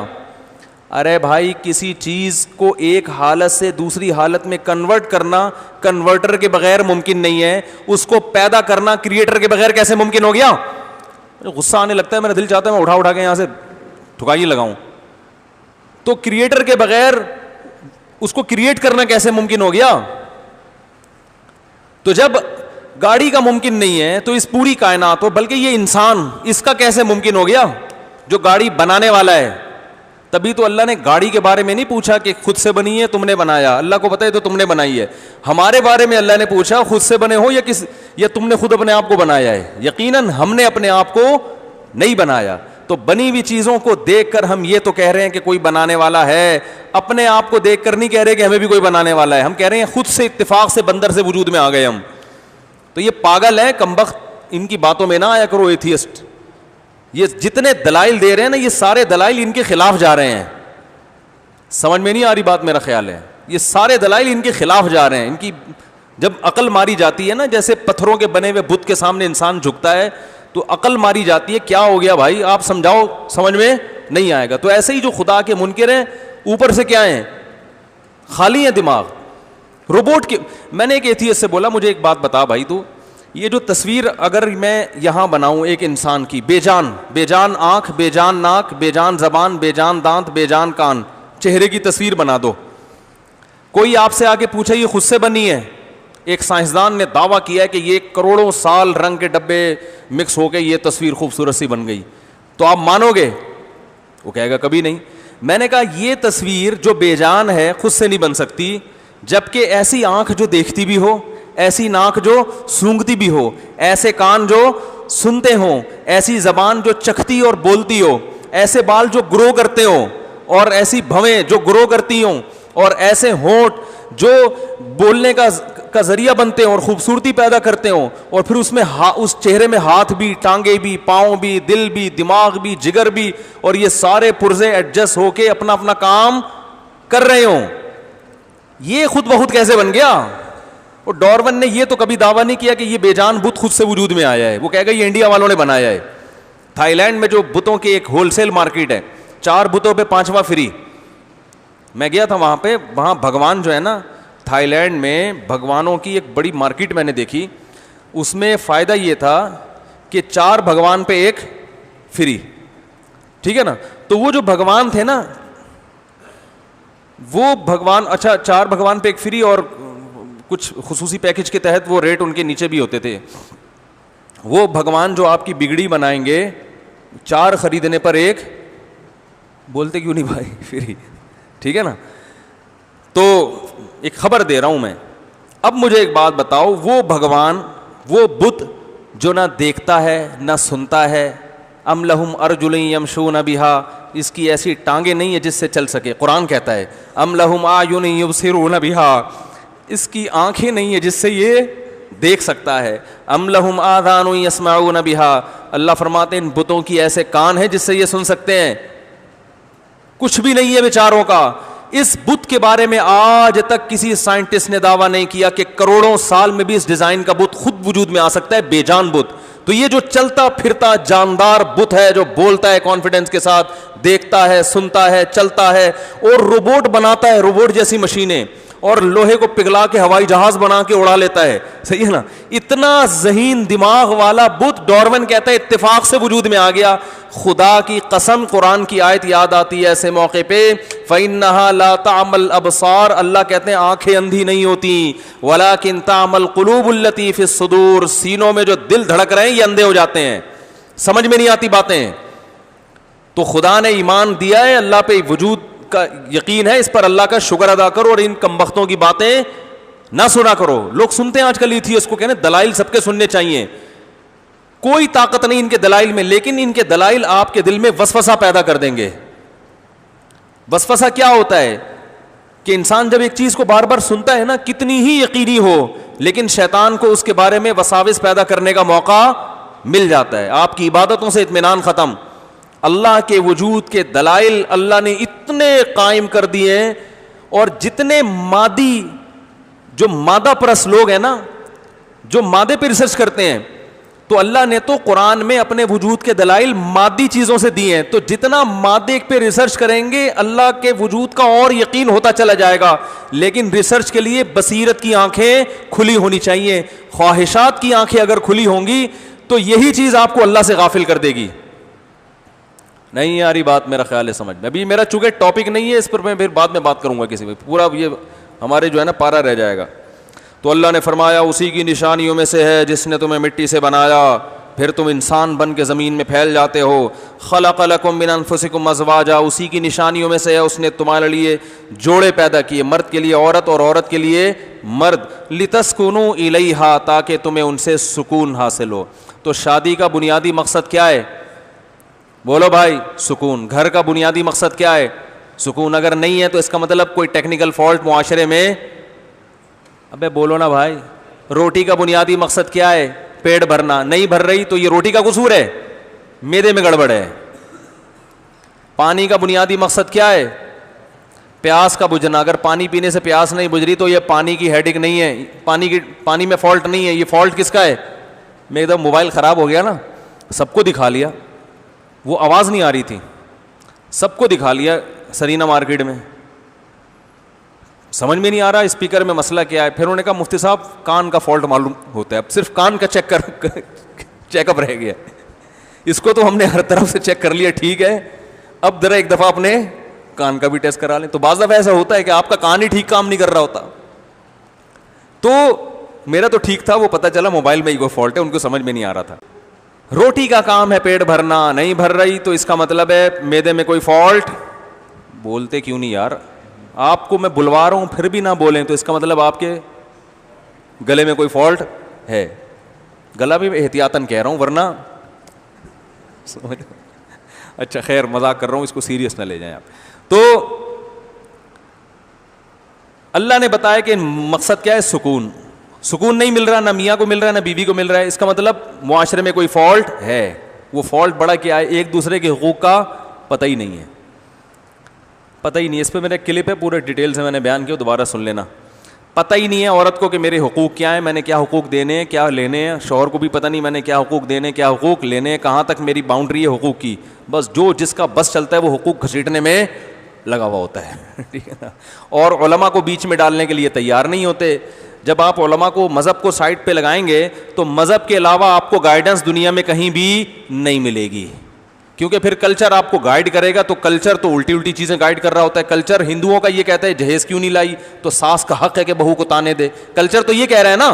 ارے بھائی, کسی چیز کو ایک حالت سے دوسری حالت میں کنورٹ کرنا کنورٹر کے بغیر ممکن نہیں ہے, اس کو پیدا کرنا کریٹر کے بغیر کیسے ممکن ہو گیا؟ غصہ آنے لگتا ہے, میرا دل چاہتا ہے میں اٹھا کے یہاں سے ٹھکائی لگاؤں. تو کریٹر کے بغیر اس کو کریٹ کرنا کیسے ممکن ہو گیا؟ تو جب گاڑی کا ممکن نہیں ہے تو اس پوری کائنات ہو, بلکہ یہ انسان, اس کا کیسے ممکن ہو گیا جو گاڑی بنانے والا ہے؟ تبھی تو اللہ نے گاڑی کے بارے میں نہیں پوچھا کہ خود سے بنی ہے تم نے بنایا, اللہ کو پتہ ہے تو تم نے بنائی ہے. ہمارے بارے میں اللہ نے پوچھا خود سے بنے ہو یا تم نے خود اپنے آپ کو بنایا ہے. یقیناً ہم نے اپنے آپ کو نہیں بنایا. تو بنی ہوئی چیزوں کو دیکھ کر ہم یہ تو کہہ رہے ہیں کہ کوئی بنانے والا ہے, اپنے آپ کو دیکھ کر نہیں کہہ رہے کہ ہمیں بھی کوئی بنانے والا ہے. ہم کہہ رہے ہیں خود سے اتفاق سے بندر سے وجود میں آ گئے ہم. تو یہ پاگل ہے, کمبخت, ان کی باتوں میں نہ آیا کرو ایتھیسٹ. یہ جتنے دلائل دے رہے ہیں نا, یہ سارے دلائل ان کے خلاف جا رہے ہیں. سمجھ میں نہیں آ رہی بات, میرا خیال ہے یہ سارے دلائل ان کے خلاف جا رہے ہیں. ان کی جب عقل ماری جاتی ہے نا, جیسے پتھروں کے بنے ہوئے بت کے سامنے انسان جھکتا ہے, تو عقل ماری جاتی ہے, کیا ہو گیا بھائی آپ سمجھاؤ, سمجھ میں نہیں آئے گا. تو ایسے ہی جو خدا کے منکر ہیں اوپر سے کیا ہیں, خالی ہیں دماغ, روبوٹ کے. میں نے ایک ایتھیسٹ سے بولا مجھے ایک بات بتا بھائی, تو یہ جو تصویر اگر میں یہاں بناؤں ایک انسان کی, بے جان آنکھ, بے جان ناک, بے جان زبان, بے جان دانت, بے جان کان, چہرے کی تصویر بنا دو, کوئی آپ سے آگے پوچھے یہ خود سے بنی ہے؟ ایک سائنسدان نے دعویٰ کیا ہے کہ یہ کروڑوں سال رنگ کے ڈبے مکس ہو کے یہ تصویر خوبصورت سی بن گئی, تو آپ مانو گے؟ وہ کہے گا کبھی نہیں. میں نے کہا یہ تصویر جو بے جان ہے خود سے نہیں بن سکتی, جبکہ ایسی آنکھ جو دیکھتی بھی ہو, ایسی ناک جو سونگتی بھی ہو, ایسے کان جو سنتے ہوں, ایسی زبان جو چکھتی اور بولتی ہو, ایسے بال جو گرو کرتے ہوں, اور ایسی بھویں جو گرو کرتی ہوں اور ایسے ہونٹ جو بولنے کا ذریعہ بنتے ہوں اور خوبصورتی پیدا کرتے ہوں, اور پھر اس چہرے میں ہاتھ بھی, ٹانگیں بھی, پاؤں بھی, دل بھی, دماغ بھی, جگر بھی, اور یہ سارے پرزے ایڈجسٹ ہو کے اپنا اپنا کام کر رہے ہوں. یہ خود بخود کیسے بن گیا؟ اور ڈارون نے یہ تو کبھی دعویٰ نہیں کیا کہ یہ بے جان بت خود سے وجود میں آیا ہے. وہ کہے گا یہ انڈیا والوں نے بنایا ہے. تھائی لینڈ میں جو بتوں کی ایک ہول سیل مارکیٹ ہے, 4 بتوں پہ 5واں فری. میں گیا تھا وہاں پہ, وہاں بھگوان جو ہے نا, تھائی لینڈ میں بھگوانوں کی ایک بڑی مارکیٹ میں نے دیکھی. اس میں فائدہ یہ تھا کہ 4 بھگوان پہ 1 فری. ٹھیک ہے نا. تو وہ جو بھگوان تھے نا, وہ بھگوان, اچھا 4 بھگوان پہ 1 فری, اور کچھ خصوصی پیکج کے تحت وہ ریٹ ان کے نیچے بھی ہوتے تھے. وہ بھگوان جو آپ کی بگڑی بنائیں گے, 4 خریدنے پر 1, بولتے کیوں نہیں بھائی, فری. ٹھیک ہے نا. تو ایک خبر دے رہا ہوں میں. اب مجھے ایک بات بتاؤ, وہ بھگوان, وہ بت جو نہ دیکھتا ہے نہ سنتا ہے, ام لہم ارجل یمشون بہا, اس کی ایسی ٹانگیں نہیں ہے جس سے چل سکے. قرآن کہتا ہے ام لہم اعین یبصرون بہا, اس کی آنکھیں نہیں ہے جس سے یہ دیکھ سکتا ہے. ام لہم آذان یسمعون بہا, اللہ فرماتے ہیں ان بتوں کی ایسے کان ہیں جس سے یہ سن سکتے ہیں. کچھ بھی نہیں ہے بیچاروں کا. اس بت کے بارے میں آج تک کسی سائنٹسٹ نے دعویٰ نہیں کیا کہ کروڑوں سال میں بھی اس ڈیزائن کا بت خود وجود میں آ سکتا ہے, بے جان بت. تو یہ جو چلتا پھرتا جاندار بت ہے, جو بولتا ہے کانفیڈنس کے ساتھ, دیکھتا ہے, سنتا ہے, چلتا ہے, اور روبوٹ بناتا ہے, روبوٹ جیسی مشینیں, اور لوہے کو پگھلا کے ہوائی جہاز بنا کے اڑا لیتا ہے. صحیح ہے نا. اتنا ذہین دماغ والا بت ڈارون کہتا ہے اتفاق سے وجود میں آ گیا. خدا کی قسم, قرآن کی آیت یاد آتی ہے ایسے موقع پہ, فَإِنَّهَا لَا تَعْمَى الْأَبْصَارُ, اللہ کہتے ہیں آنکھیں اندھی نہیں ہوتی, وَلَكِن تَعْمَى الْقُلُوبُ الَّتِي فِي الصُّدُورِ, سینوں میں جو دل دھڑک رہے ہیں یہ اندھے ہو جاتے ہیں, سمجھ میں نہیں آتی باتیں. تو خدا نے ایمان دیا ہے, اللہ پہ وجود کا یقین ہے, اس پر اللہ کا شکر ادا کرو, اور ان کمبختوں کی باتیں نہ سنا کرو. لوگ سنتے ہیں آج کل ایتھیسٹ کو, کہنے دلائل سب کے سننے چاہیے. کوئی طاقت نہیں ان کے دلائل میں, لیکن ان کے دلائل آپ کے دل میں وسوسہ پیدا کر دیں گے. وسوسہ کیا ہوتا ہے کہ انسان جب ایک چیز کو بار بار سنتا ہے نا, کتنی ہی یقینی ہو, لیکن شیطان کو اس کے بارے میں وساوس پیدا کرنے کا موقع مل جاتا ہے. آپ کی عبادتوں سے اطمینان ختم. اللہ کے وجود کے دلائل اللہ نے اتنے قائم کر دیے ہیں, اور جتنے مادی, جو مادہ پرست لوگ ہیں نا, جو مادے پہ ریسرچ کرتے ہیں, تو اللہ نے تو قرآن میں اپنے وجود کے دلائل مادی چیزوں سے دیے ہیں. تو جتنا مادے پہ ریسرچ کریں گے اللہ کے وجود کا اور یقین ہوتا چلا جائے گا. لیکن ریسرچ کے لیے بصیرت کی آنکھیں کھلی ہونی چاہیے. خواہشات کی آنکھیں اگر کھلی ہوں گی تو یہی چیز آپ کو اللہ سے غافل کر دے گی. نہیں یاری بات میرا خیال ہے سمجھ میں. ابھی میرا چونکہ ٹاپک نہیں ہے, اس پر میں پھر بعد میں بات کروں گا کسی پہ, پورا یہ ہمارے جو ہے نا پارا رہ جائے گا. تو اللہ نے فرمایا اسی کی نشانیوں میں سے ہے جس نے تمہیں مٹی سے بنایا, پھر تم انسان بن کے زمین میں پھیل جاتے ہو. خلق لکم من انفسکم ازواجا, اسی کی نشانیوں میں سے ہے اس نے تمہارے لیے جوڑے پیدا کیے, مرد کے لیے عورت اور عورت کے لیے مرد. لتسکنوا الیہا, تاکہ تمہیں ان سے سکون حاصل ہو. تو شادی کا بنیادی مقصد کیا ہے؟ بولو بھائی, سکون. گھر کا بنیادی مقصد کیا ہے؟ سکون. اگر نہیں ہے تو اس کا مطلب کوئی ٹیکنیکل فالٹ معاشرے میں. ابے بولو نا بھائی. روٹی کا بنیادی مقصد کیا ہے؟ پیٹ بھرنا. نہیں بھر رہی تو یہ روٹی کا قصور ہے, میدے میں گڑبڑ ہے. پانی کا بنیادی مقصد کیا ہے؟ پیاس کا بجھنا. اگر پانی پینے سے پیاس نہیں بجھ رہی تو یہ پانی کی ہیڈک نہیں ہے, پانی میں فالٹ نہیں ہے. یہ فالٹ کس کا ہے؟ میں ایک دم موبائل خراب ہو گیا نا, سب کو دکھا لیا, وہ آواز نہیں آ رہی تھی, سب کو دکھا لیا سرینا مارکیٹ میں, سمجھ میں نہیں آ رہا اسپیکر میں مسئلہ کیا ہے. پھر انہوں نے کہا مفتی صاحب کان کا فالٹ معلوم ہوتا ہے, اب صرف کان کا چیک اپ رہ گیا. اس کو تو ہم نے ہر طرف سے چیک کر لیا, ٹھیک ہے, اب ذرا ایک دفعہ اپنے کان کا بھی ٹیسٹ کرا لیں. تو بعض دفعہ ایسا ہوتا ہے کہ آپ کا کان ہی ٹھیک کام نہیں کر رہا ہوتا. تو میرا تو ٹھیک تھا, وہ پتہ چلا موبائل میں ہی کوئی فالٹ ہے, ان کو سمجھ میں نہیں آ رہا تھا. روٹی کا کام ہے پیٹ بھرنا, نہیں بھر رہی تو اس کا مطلب ہے میدے میں کوئی فالٹ. بولتے کیوں نہیں یار؟ آپ کو میں بلوا رہا ہوں پھر بھی نہ بولیں تو اس کا مطلب آپ کے گلے میں کوئی فالٹ ہے. گلا بھی میں احتیاطاً کہہ رہا ہوں ورنہ اچھا خیر مذاق کر رہا ہوں, اس کو سیریس نہ لے جائیں آپ. تو اللہ نے بتایا کہ مقصد کیا ہے, سکون نہیں مل رہا, نہ میاں کو مل رہا ہے نہ بیوی کو مل رہا ہے. اس کا مطلب معاشرے میں کوئی فالٹ ہے. وہ فالٹ بڑا کیا ہے, ایک دوسرے کے حقوق کا پتہ ہی نہیں ہے, پتہ ہی نہیں. اس پہ میرا کلپ ہے, پورے ڈیٹیل سے میں نے بیان کیا, دوبارہ سن لینا. پتہ ہی نہیں ہے عورت کو کہ میرے حقوق کیا ہیں, میں نے کیا حقوق دینے ہیں کیا لینے ہیں. شوہر کو بھی پتہ نہیں میں نے کیا حقوق دینے کیا حقوق لینے ہیں, کہاں تک میری باؤنڈری ہے حقوق کی. بس جو جس کا بس چلتا ہے وہ حقوق گھسیٹنے میں لگا ہوا ہوتا ہے, ٹھیک ہے نا. اور علماء کو بیچ میں ڈالنے کے لیے تیار نہیں ہوتے. جب آپ علماء کو مذہب کو سائڈ پہ لگائیں گے تو مذہب کے علاوہ آپ کو گائیڈنس دنیا میں کہیں بھی نہیں ملے گی, کیونکہ پھر کلچر آپ کو گائیڈ کرے گا. تو کلچر تو الٹی چیزیں گائیڈ کر رہا ہوتا ہے. کلچر ہندوؤں کا یہ کہتا ہے جہیز کیوں نہیں لائی, تو ساس کا حق ہے کہ بہو کو تانے دے. کلچر تو یہ کہہ رہا ہے نا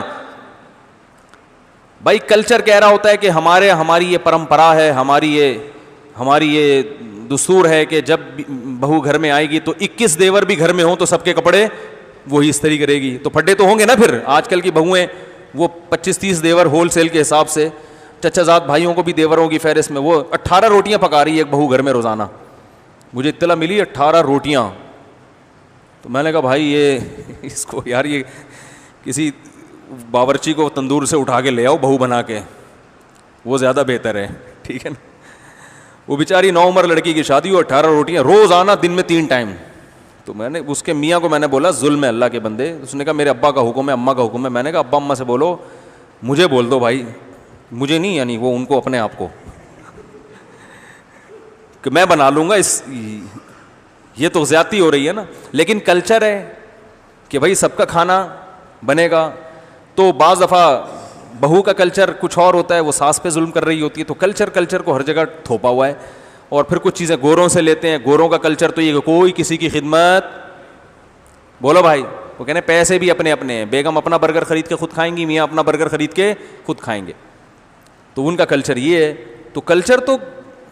بھائی, کلچر کہہ رہا ہوتا ہے کہ ہماری یہ پرمپرا ہے, ہماری یہ دستور ہے کہ جب بہو گھر میں آئے گی تو 21 دیور بھی گھر میں ہوں تو سب کے کپڑے وہی استری کرے گی. تو پھڈے تو ہوں گے نا. پھر آج کل کی بہویں وہ 25-30 دیور ہول سیل کے حساب سے, چچا زاد بھائیوں کو بھی دیوروں کی فہرست میں, وہ 18 روٹیاں پکا رہی ہے ایک بہو گھر میں روزانہ. مجھے اطلاع ملی 18 روٹیاں. تو میں نے کہا بھائی یہ اس کو یار یہ کسی باورچی کو تندور سے اٹھا کے لے آؤ بہو بنا کے, وہ زیادہ بہتر ہے, ٹھیک ہے نا. وہ بیچاری 9 عمر لڑکی کی شادی ہو, 18 روٹیاں روزانہ دن میں 3 ٹائم. تو میں نے اس کے میاں کو میں نے بولا ظلم ہے اللہ کے بندے. اس نے کہا میرے ابا کا حکم ہے, اماں کا حکم ہے. میں نے کہا ابا اماں سے بولو, مجھے بول دو بھائی, مجھے نہیں, یعنی وہ ان کو اپنے آپ کو کہ میں بنا لوں گا. یہ تو زیادتی ہو رہی ہے نا. لیکن کلچر ہے کہ بھائی سب کا کھانا بنے گا. تو بعض دفعہ بہو کا کلچر کچھ اور ہوتا ہے, وہ ساس پہ ظلم کر رہی ہوتی ہے. تو کلچر کو ہر جگہ تھوپا ہوا ہے. اور پھر کچھ چیزیں گوروں سے لیتے ہیں. گوروں کا کلچر تو یہ کہ کوئی کسی کی خدمت, بولو بھائی, وہ کہنے پیسے بھی اپنے اپنے ہیں. بیگم اپنا برگر خرید کے خود کھائیں گی, میاں اپنا برگر خرید کے خود کھائیں گے. تو ان کا کلچر یہ ہے. تو کلچر تو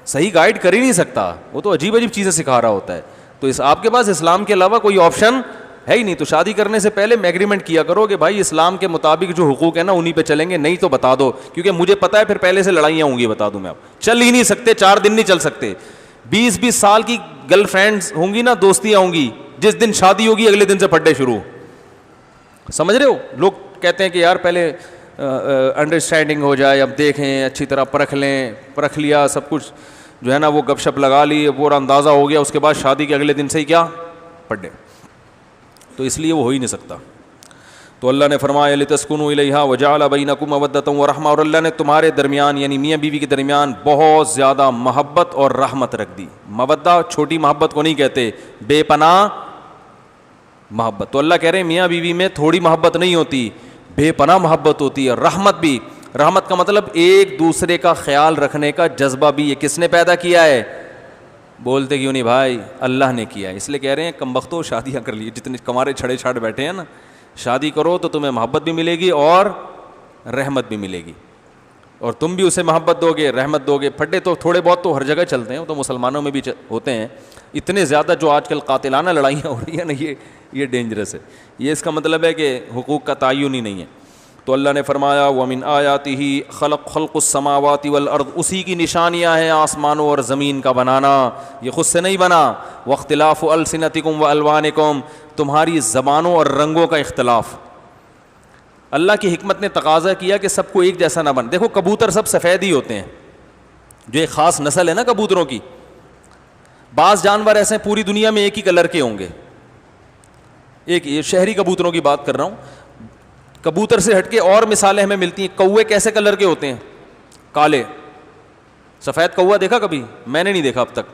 صحیح گائیڈ کر ہی نہیں سکتا, وہ تو عجیب چیزیں سکھا رہا ہوتا ہے. تو آپ کے پاس اسلام کے علاوہ کوئی آپشن ہے ہی نہیں. تو شادی کرنے سے پہلے ایگریمنٹ کیا کرو کہ بھائی اسلام کے مطابق جو حقوق ہے نا انہی پہ چلیں گے. نہیں تو بتا دو, کیونکہ مجھے پتا ہے پھر پہلے سے لڑائیاں ہوں گی. بتا دوں میں, آپ چل ہی نہیں سکتے, 4 دن نہیں چل سکتے. 20 سال کی گرل فرینڈز ہوں گی نا, دوستیاں ہوں گی, جس دن شادی ہوگی اگلے دن سے پھڈے شروع. سمجھ رہے ہو. لوگ کہتے ہیں کہ یار پہلے انڈرسٹینڈنگ ہو جائے, اب دیکھیں اچھی طرح پرکھ لیں, پرکھ لیا سب کچھ جو ہے نا, وہ گپ شپ لگا لی, پورا اندازہ ہو گیا, اس کے بعد شادی کے اگلے دن سے ہی کیا پھڈے. تو اس لیے وہ ہو ہی نہیں سکتا. تو اللہ نے فرمایا لتسکنوا الیہا وجعل بینکم مودۃ ورحمۃ, اور اللہ نے تمہارے درمیان یعنی میاں بیوی کے درمیان بہت زیادہ محبت اور رحمت رکھ دی. مودہ چھوٹی محبت کو نہیں کہتے, بے پناہ محبت. تو اللہ کہہ رہے ہیں میاں بیوی میں تھوڑی محبت نہیں ہوتی, بے پناہ محبت ہوتی ہے. رحمت بھی, رحمت کا مطلب ایک دوسرے کا خیال رکھنے کا جذبہ بھی. یہ کس نے پیدا کیا ہے؟ بولتے کیوں نہیں بھائی, اللہ نے کیا ہے. اس لیے کہہ رہے ہیں کم بختو شادیاں کر لی, جتنے کمارے چھڑے چھاڑ بیٹھے ہیں نا, شادی کرو تو تمہیں محبت بھی ملے گی اور رحمت بھی ملے گی, اور تم بھی اسے محبت دو گے, رحمت دو گے. پھڈے تو تھوڑے بہت تو ہر جگہ چلتے ہیں, وہ تو مسلمانوں میں بھی ہوتے ہیں. اتنے زیادہ جو آج کل قاتلانہ لڑائیاں ہو رہی ہیں نا, یہ ڈینجرس ہے. یہ اس کا مطلب ہے کہ حقوق کا تعین ہی نہیں ہے. تو اللہ نے فرمایا وَمِنْ آیَاتِهِ خلق السماوات والارض, اسی کی نشانیاں ہیں آسمانوں اور زمین کا بنانا. یہ خود سے نہیں بنا. واختلاف السنتکم والوانکم, تمہاری زبانوں اور رنگوں کا اختلاف. اللہ کی حکمت نے تقاضا کیا کہ سب کو ایک جیسا نہ بن. دیکھو کبوتر سب سفید ہی ہوتے ہیں, جو ایک خاص نسل ہے نا کبوتروں کی. بعض جانور ایسے ہیں پوری دنیا میں ایک ہی کلر کے ہوں گے. ایک یہ شہری کبوتروں کی بات کر رہا ہوں. کبوتر سے ہٹ کے اور مثالیں ہمیں ملتی ہیں. کوے کیسے کلر کے ہوتے ہیں؟ کالے. سفید کوا دیکھا کبھی؟ میں نے نہیں دیکھا اب تک.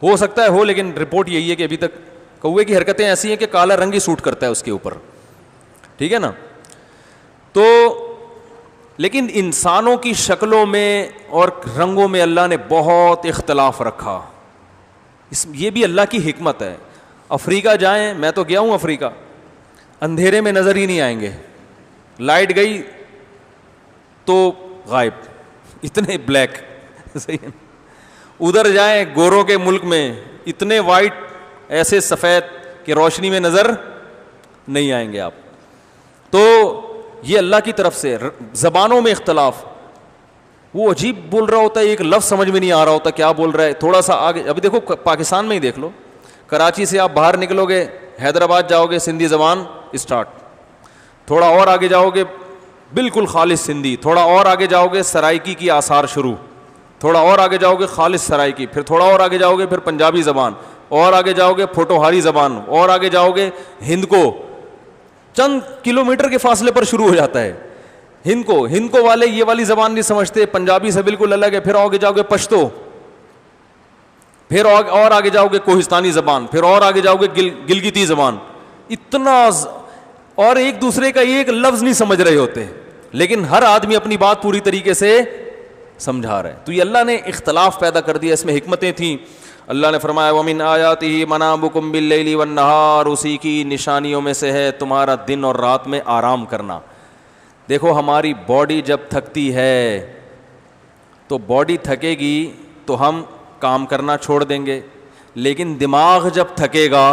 ہو سکتا ہے ہو, لیکن رپورٹ یہی ہے کہ ابھی تک کوے کی حرکتیں ایسی ہیں کہ کالا رنگ ہی سوٹ کرتا ہے اس کے اوپر, ٹھیک ہے نا. تو لیکن انسانوں کی شکلوں میں اور رنگوں میں اللہ نے بہت اختلاف رکھا. یہ بھی اللہ کی حکمت ہے. افریقہ جائیں, میں تو گیا ہوں افریقہ, اندھیرے میں نظر ہی نہیں آئیں گے. لائٹ گئی تو غائب, اتنے بلیک. صحیح ہے. ادھر جائیں گوروں کے ملک میں, اتنے وائٹ, ایسے سفید کہ روشنی میں نظر نہیں آئیں گے آپ. تو یہ اللہ کی طرف سے. زبانوں میں اختلاف, وہ عجیب بول رہا ہوتا ہے, ایک لفظ سمجھ میں نہیں آ رہا ہوتا کیا بول رہا ہے. تھوڑا سا آگے, ابھی دیکھو پاکستان میں ہی دیکھ لو, کراچی سے آپ باہر نکلو گے, حیدرآباد جاؤ گے, سندھی زبان اسٹارٹ, تھوڑا اور آگے جاؤ گے بالکل خالص سندھی, تھوڑا اور آگے جاؤ گے سرائکی کی آثار شروع, تھوڑا اور آگے جاؤ گے خالص سرائکی, پھر تھوڑا اور آگے جاؤ گے پھر پنجابی زبان, اور آگے جاؤ گے پھوٹوہاری زبان, اور آگے جاؤ گے ہند کو, چند کلومیٹر کے فاصلے پر شروع ہو جاتا ہے ہند کو والے یہ والی زبان نہیں سمجھتے, پنجابی سے بالکل الگ ہے. پھر آگے جاؤ گے پشتو, پھر اور آگے جاؤ گے کوہستانی زبان, پھر اور آگے جاؤ گے گلگتی زبان. اتنا, اور ایک دوسرے کا ایک لفظ نہیں سمجھ رہے ہوتے, لیکن ہر آدمی اپنی بات پوری طریقے سے سمجھا رہا ہے. تو یہ اللہ نے اختلاف پیدا کر دیا, اس میں حکمتیں تھیں. اللہ نے فرمایا وَمِنْ آیَاتِهِ مَنَامُكُمْ بِاللَّيْلِ وَالنَّهَارِ, اسی کی نشانیوں میں سے ہے تمہارا دن اور رات میں آرام کرنا. دیکھو ہماری باڈی جب تھکتی ہے تو باڈی تھکے گی تو ہم کام کرنا چھوڑ دیں گے, لیکن دماغ جب تھکے گا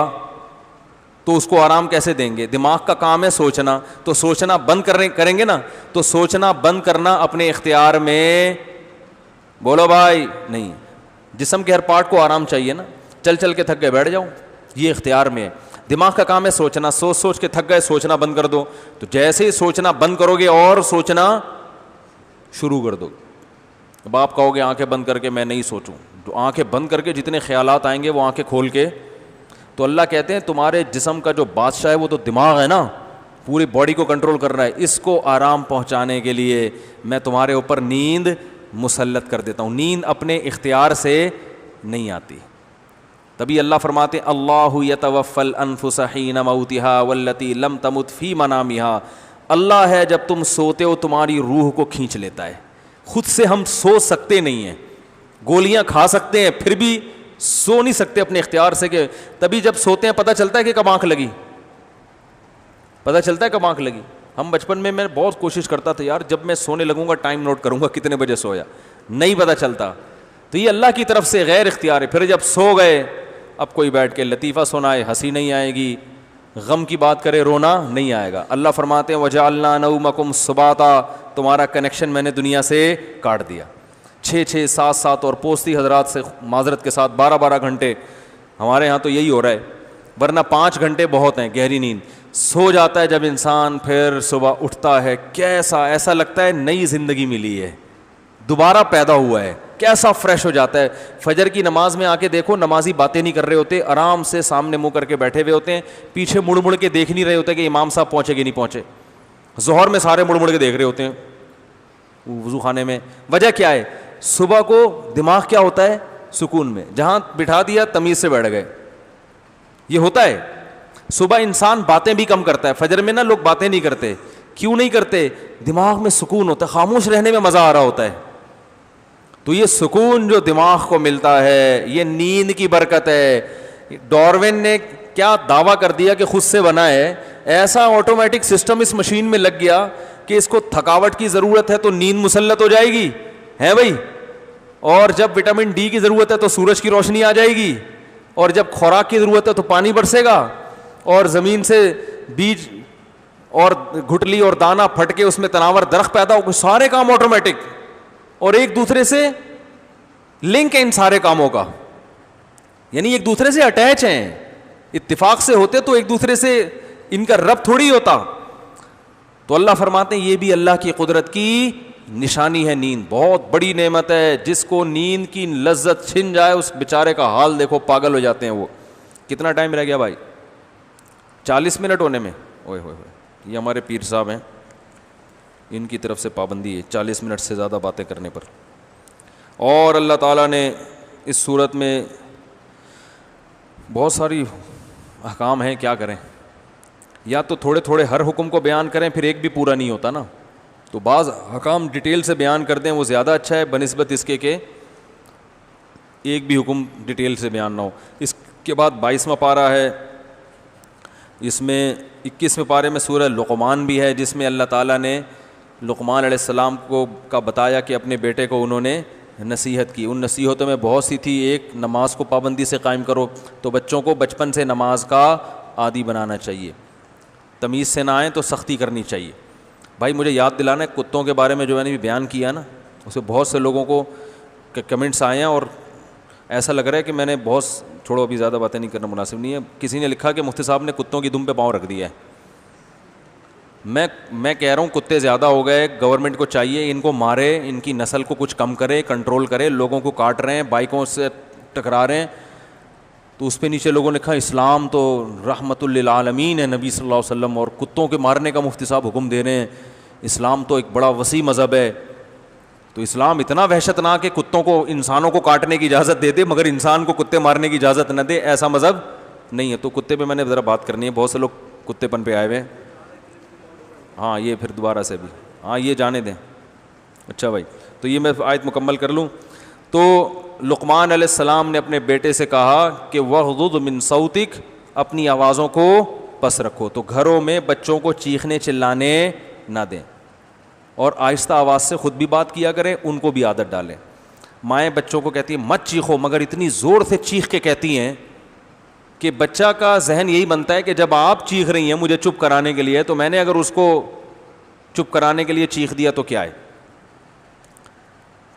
تو اس کو آرام کیسے دیں گے؟ دماغ کا کام ہے سوچنا, تو سوچنا بند کریں گے نا, تو سوچنا بند کرنا اپنے اختیار میں, بولو بھائی, نہیں. جسم کے ہر پارٹ کو آرام چاہیے نا, چل چل کے تھک گئے بیٹھ جاؤ, یہ اختیار میں ہے. دماغ کا کام ہے سوچنا, سوچ کے تھک گئے, سوچنا بند کر دو. تو جیسے ہی سوچنا بند کرو گے اور سوچنا شروع کر دو. اب آپ کہو گے آنکھیں بند کر کے میں نہیں سوچوں, تو آنکھیں بند کر کے جتنے خیالات آئیں گے وہ آنکھیں کھول کے, تو اللہ کہتے ہیں تمہارے جسم کا جو بادشاہ ہے وہ تو دماغ ہے نا, پوری باڈی کو کنٹرول کر رہا ہے. اس کو آرام پہنچانے کے لیے میں تمہارے اوپر نیند مسلط کر دیتا ہوں. نیند اپنے اختیار سے نہیں آتی. تبھی اللہ فرماتے ہیں اللہ یتوفی الانفس حین موتها والتی لم تمت فی منامها. اللہ ہے جب تم سوتے ہو تمہاری روح کو کھینچ لیتا ہے. خود سے ہم سو سکتے نہیں ہیں, گولیاں کھا سکتے ہیں پھر بھی سو نہیں سکتے اپنے اختیار سے. کہ تبھی جب سوتے ہیں پتہ چلتا ہے کہ کب آنکھ لگی, پتہ چلتا ہے کب آنکھ لگی. ہم بچپن میں بہت کوشش کرتا تھا یار جب میں سونے لگوں گا ٹائم نوٹ کروں گا کتنے بجے سویا, نہیں پتہ چلتا. تو یہ اللہ کی طرف سے غیر اختیار ہے. پھر جب سو گئے, اب کوئی بیٹھ کے لطیفہ سنائے ہنسی نہیں آئے گی, غم کی بات کرے رونا نہیں آئے گا. اللہ فرماتے ہیں وجعلنا نومکم سباتا, تمہارا کنیکشن میں نے دنیا سے کاٹ دیا. 6 7 اور پوستی حضرات سے معذرت کے ساتھ 12 گھنٹے, ہمارے ہاں تو یہی ہو رہا ہے, ورنہ 5 گھنٹے بہت ہیں گہری نیند. سو جاتا ہے جب انسان, پھر صبح اٹھتا ہے کیسا, ایسا لگتا ہے نئی زندگی ملی ہے, دوبارہ پیدا ہوا ہے, کیسا فریش ہو جاتا ہے. فجر کی نماز میں آ کے دیکھو نمازی باتیں نہیں کر رہے ہوتے, آرام سے سامنے منہ کر کے بیٹھے ہوئے ہوتے ہیں, پیچھے مڑ مڑ کے دیکھ نہیں رہے ہوتے کہ امام صاحب پہنچے کہ نہیں پہنچے. ظہر میں سارے مڑ مڑ کے دیکھ رہے ہوتے ہیں وضو خانے میں. وجہ کیا ہے؟ صبح کو دماغ کیا ہوتا ہے سکون میں, جہاں بٹھا دیا تمیز سے بیٹھ گئے. یہ ہوتا ہے صبح انسان باتیں بھی کم کرتا ہے. فجر میں نا لوگ باتیں نہیں کرتے, کیوں نہیں کرتے؟ دماغ میں سکون ہوتا ہے, خاموش رہنے میں مزہ آ رہا ہوتا ہے. تو یہ سکون جو دماغ کو ملتا ہے یہ نیند کی برکت ہے. ڈاروین نے کیا دعویٰ کر دیا کہ خود سے بنا ہے, ایسا آٹومیٹک سسٹم اس مشین میں لگ گیا کہ اس کو تھکاوٹ کی ضرورت ہے تو نیند مسلط ہو جائے گی, ہے بھائی, اور جب وٹامن ڈی کی ضرورت ہے تو سورج کی روشنی آ جائے گی, اور جب خوراک کی ضرورت ہے تو پانی برسے گا, اور زمین سے بیج اور گھٹلی اور دانہ پھٹ کے اس میں تناور درخت پیدا ہو, سارے کام آٹومیٹک, اور ایک دوسرے سے لنک ہے ان سارے کاموں کا, یعنی ایک دوسرے سے اٹیچ ہیں. اتفاق سے ہوتے تو ایک دوسرے سے ان کا ربط تھوڑی ہوتا. تو اللہ فرماتے ہیں یہ بھی اللہ کی قدرت کی نشانی ہے. نیند بہت بڑی نعمت ہے, جس کو نیند کی لذت چھن جائے اس بیچارے کا حال دیکھو, پاگل ہو جاتے ہیں وہ. کتنا ٹائم رہ گیا بھائی؟ 40 منٹ ہونے میں. اوئے ہوئے ہوئے, یہ ہمارے پیر صاحب ہیں, ان کی طرف سے پابندی ہے 40 منٹ سے زیادہ باتیں کرنے پر. اور اللہ تعالیٰ نے اس صورت میں بہت ساری احکام ہیں, کیا کریں, یا تو تھوڑے تھوڑے ہر حکم کو بیان کریں پھر ایک بھی پورا نہیں ہوتا نا, تو بعض احکام ڈیٹیل سے بیان کر دیں وہ زیادہ اچھا ہے بنسبت اس کے کہ ایک بھی حکم ڈیٹیل سے بیان نہ ہو. اس کے بعد 22واں پارہ ہے, اس میں 21ویں پارے میں سورہ لقمان بھی ہے, جس میں اللہ تعالیٰ نے لقمان علیہ السلام کو کا بتایا کہ اپنے بیٹے کو انہوں نے نصیحت کی. ان نصیحتوں میں بہت سی تھی. ایک, نماز کو پابندی سے قائم کرو, تو بچوں کو بچپن سے نماز کا عادی بنانا چاہیے. تمیز سے نہ آئیں تو سختی کرنی چاہیے. بھائی مجھے یاد دلانا ہے کتوں کے بارے میں جو میں نے بھی بیان کیا نا, اس میں بہت سے لوگوں کو کمنٹس آئے ہیں, اور ایسا لگ رہا ہے کہ میں نے بہت چھوڑو ابھی زیادہ باتیں نہیں کرنا مناسب نہیں ہے. کسی نے لکھا کہ مفتی صاحب نے کتوں کی دم پہ پاؤں رکھ دیا ہے. میں کہہ رہا ہوں کتے زیادہ ہو گئے, گورنمنٹ کو چاہیے ان کو مارے, ان کی نسل کو کچھ کم کرے, کنٹرول کرے. لوگوں کو کاٹ رہے ہیں, بائکوں سے ٹکرا رہے ہیں. تو اس پہ نیچے لوگوں نے لکھا اسلام تو رحمت للعالمین ہے نبی صلی اللہ علیہ وسلم, اور کتوں کے مارنے کا مفتی صاحب حکم دے رہے ہیں. اسلام تو ایک بڑا وسیع مذہب ہے. تو اسلام اتنا وحشتناک ہے کتوں کو, انسانوں کو کاٹنے کی اجازت دے دے مگر انسان کو کتے مارنے کی اجازت نہ دے, ایسا مذہب نہیں ہے. تو کتے پہ میں نے ذرا بات کرنی ہے, بہت سے لوگ کتے پن پہ آئے ہوئے ہیں. ہاں یہ پھر دوبارہ سے بھی, ہاں یہ جانے دیں. اچھا بھائی, تو یہ میں آیت مکمل کر لوں. تو لقمان علیہ السلام نے اپنے بیٹے سے کہا کہ وغضض من صوتک, اپنی آوازوں کو پس رکھو. تو گھروں میں بچوں کو چیخنے چلانے نہ دیں, اور آہستہ آواز سے خود بھی بات کیا کریں, ان کو بھی عادت ڈالیں. مائیں بچوں کو کہتی ہیں مت چیخو, مگر اتنی زور سے چیخ کے کہتی ہیں کہ بچہ کا ذہن یہی بنتا ہے کہ جب آپ چیخ رہی ہیں مجھے چپ کرانے کے لیے, تو میں نے اگر اس کو چپ کرانے کے لیے چیخ دیا تو کیا ہے.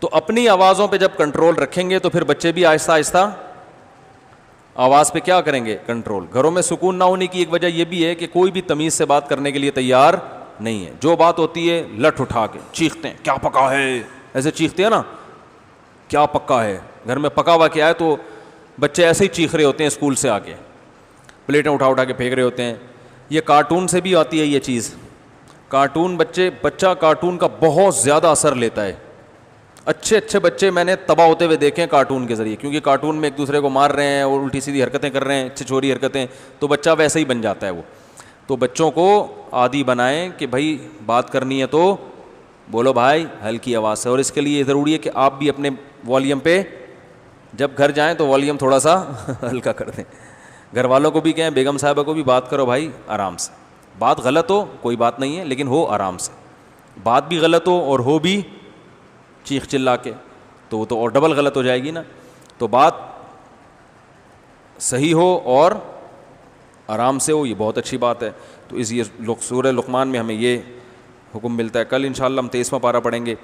تو اپنی آوازوں پہ جب کنٹرول رکھیں گے تو پھر بچے بھی آہستہ آہستہ آواز پہ کیا کریں گے, کنٹرول. گھروں میں سکون نہ ہونے کی ایک وجہ یہ بھی ہے کہ کوئی بھی تمیز سے بات کرنے کے لیے تیار نہیں ہے. جو بات ہوتی ہے لٹ اٹھا کے چیختے ہیں, کیا پکا ہے, ایسے چیختے ہیں نا, کیا پکا ہے, گھر میں پکا ہوا کیا ہے. تو بچے ایسے ہی چیخ رہے ہوتے ہیں, اسکول سے آ کے پلیٹیں اٹھا کے پھینک رہے ہوتے ہیں. یہ کارٹون سے بھی آتی ہے یہ چیز. کارٹون بچہ کارٹون کا بہت زیادہ اثر لیتا ہے. اچھے بچے میں نے تباہ ہوتے ہوئے دیکھے ہیں کارٹون کے ذریعے, کیونکہ کارٹون میں ایک دوسرے کو مار رہے ہیں اور الٹی سیدھی حرکتیں کر رہے ہیں, چھچوری حرکتیں, تو بچہ ویسے ہی بن جاتا ہے وہ. تو بچوں کو عادی بنائیں کہ بھائی بات کرنی ہے تو بولو بھائی ہلکی آواز سے. اور اس کے لیے ضروری ہے کہ آپ بھی اپنے والیوم پہ جب گھر جائیں تو والیوم تھوڑا سا ہلکا کر دیں. گھر والوں کو بھی کہیں, بیگم صاحبہ کو بھی, بات کرو بھائی آرام سے. بات غلط ہو کوئی بات نہیں ہے, لیکن ہو آرام سے. بات بھی غلط ہو اور ہو بھی چیخ چلا کے, تو وہ تو اور ڈبل غلط ہو جائے گی نا. تو بات صحیح ہو اور آرام سے ہو, یہ بہت اچھی بات ہے. تو اس یہ سورہ لقمان میں ہمیں یہ حکم ملتا ہے. کل انشاءاللہ ہم 23واں پارہ پڑھیں گے.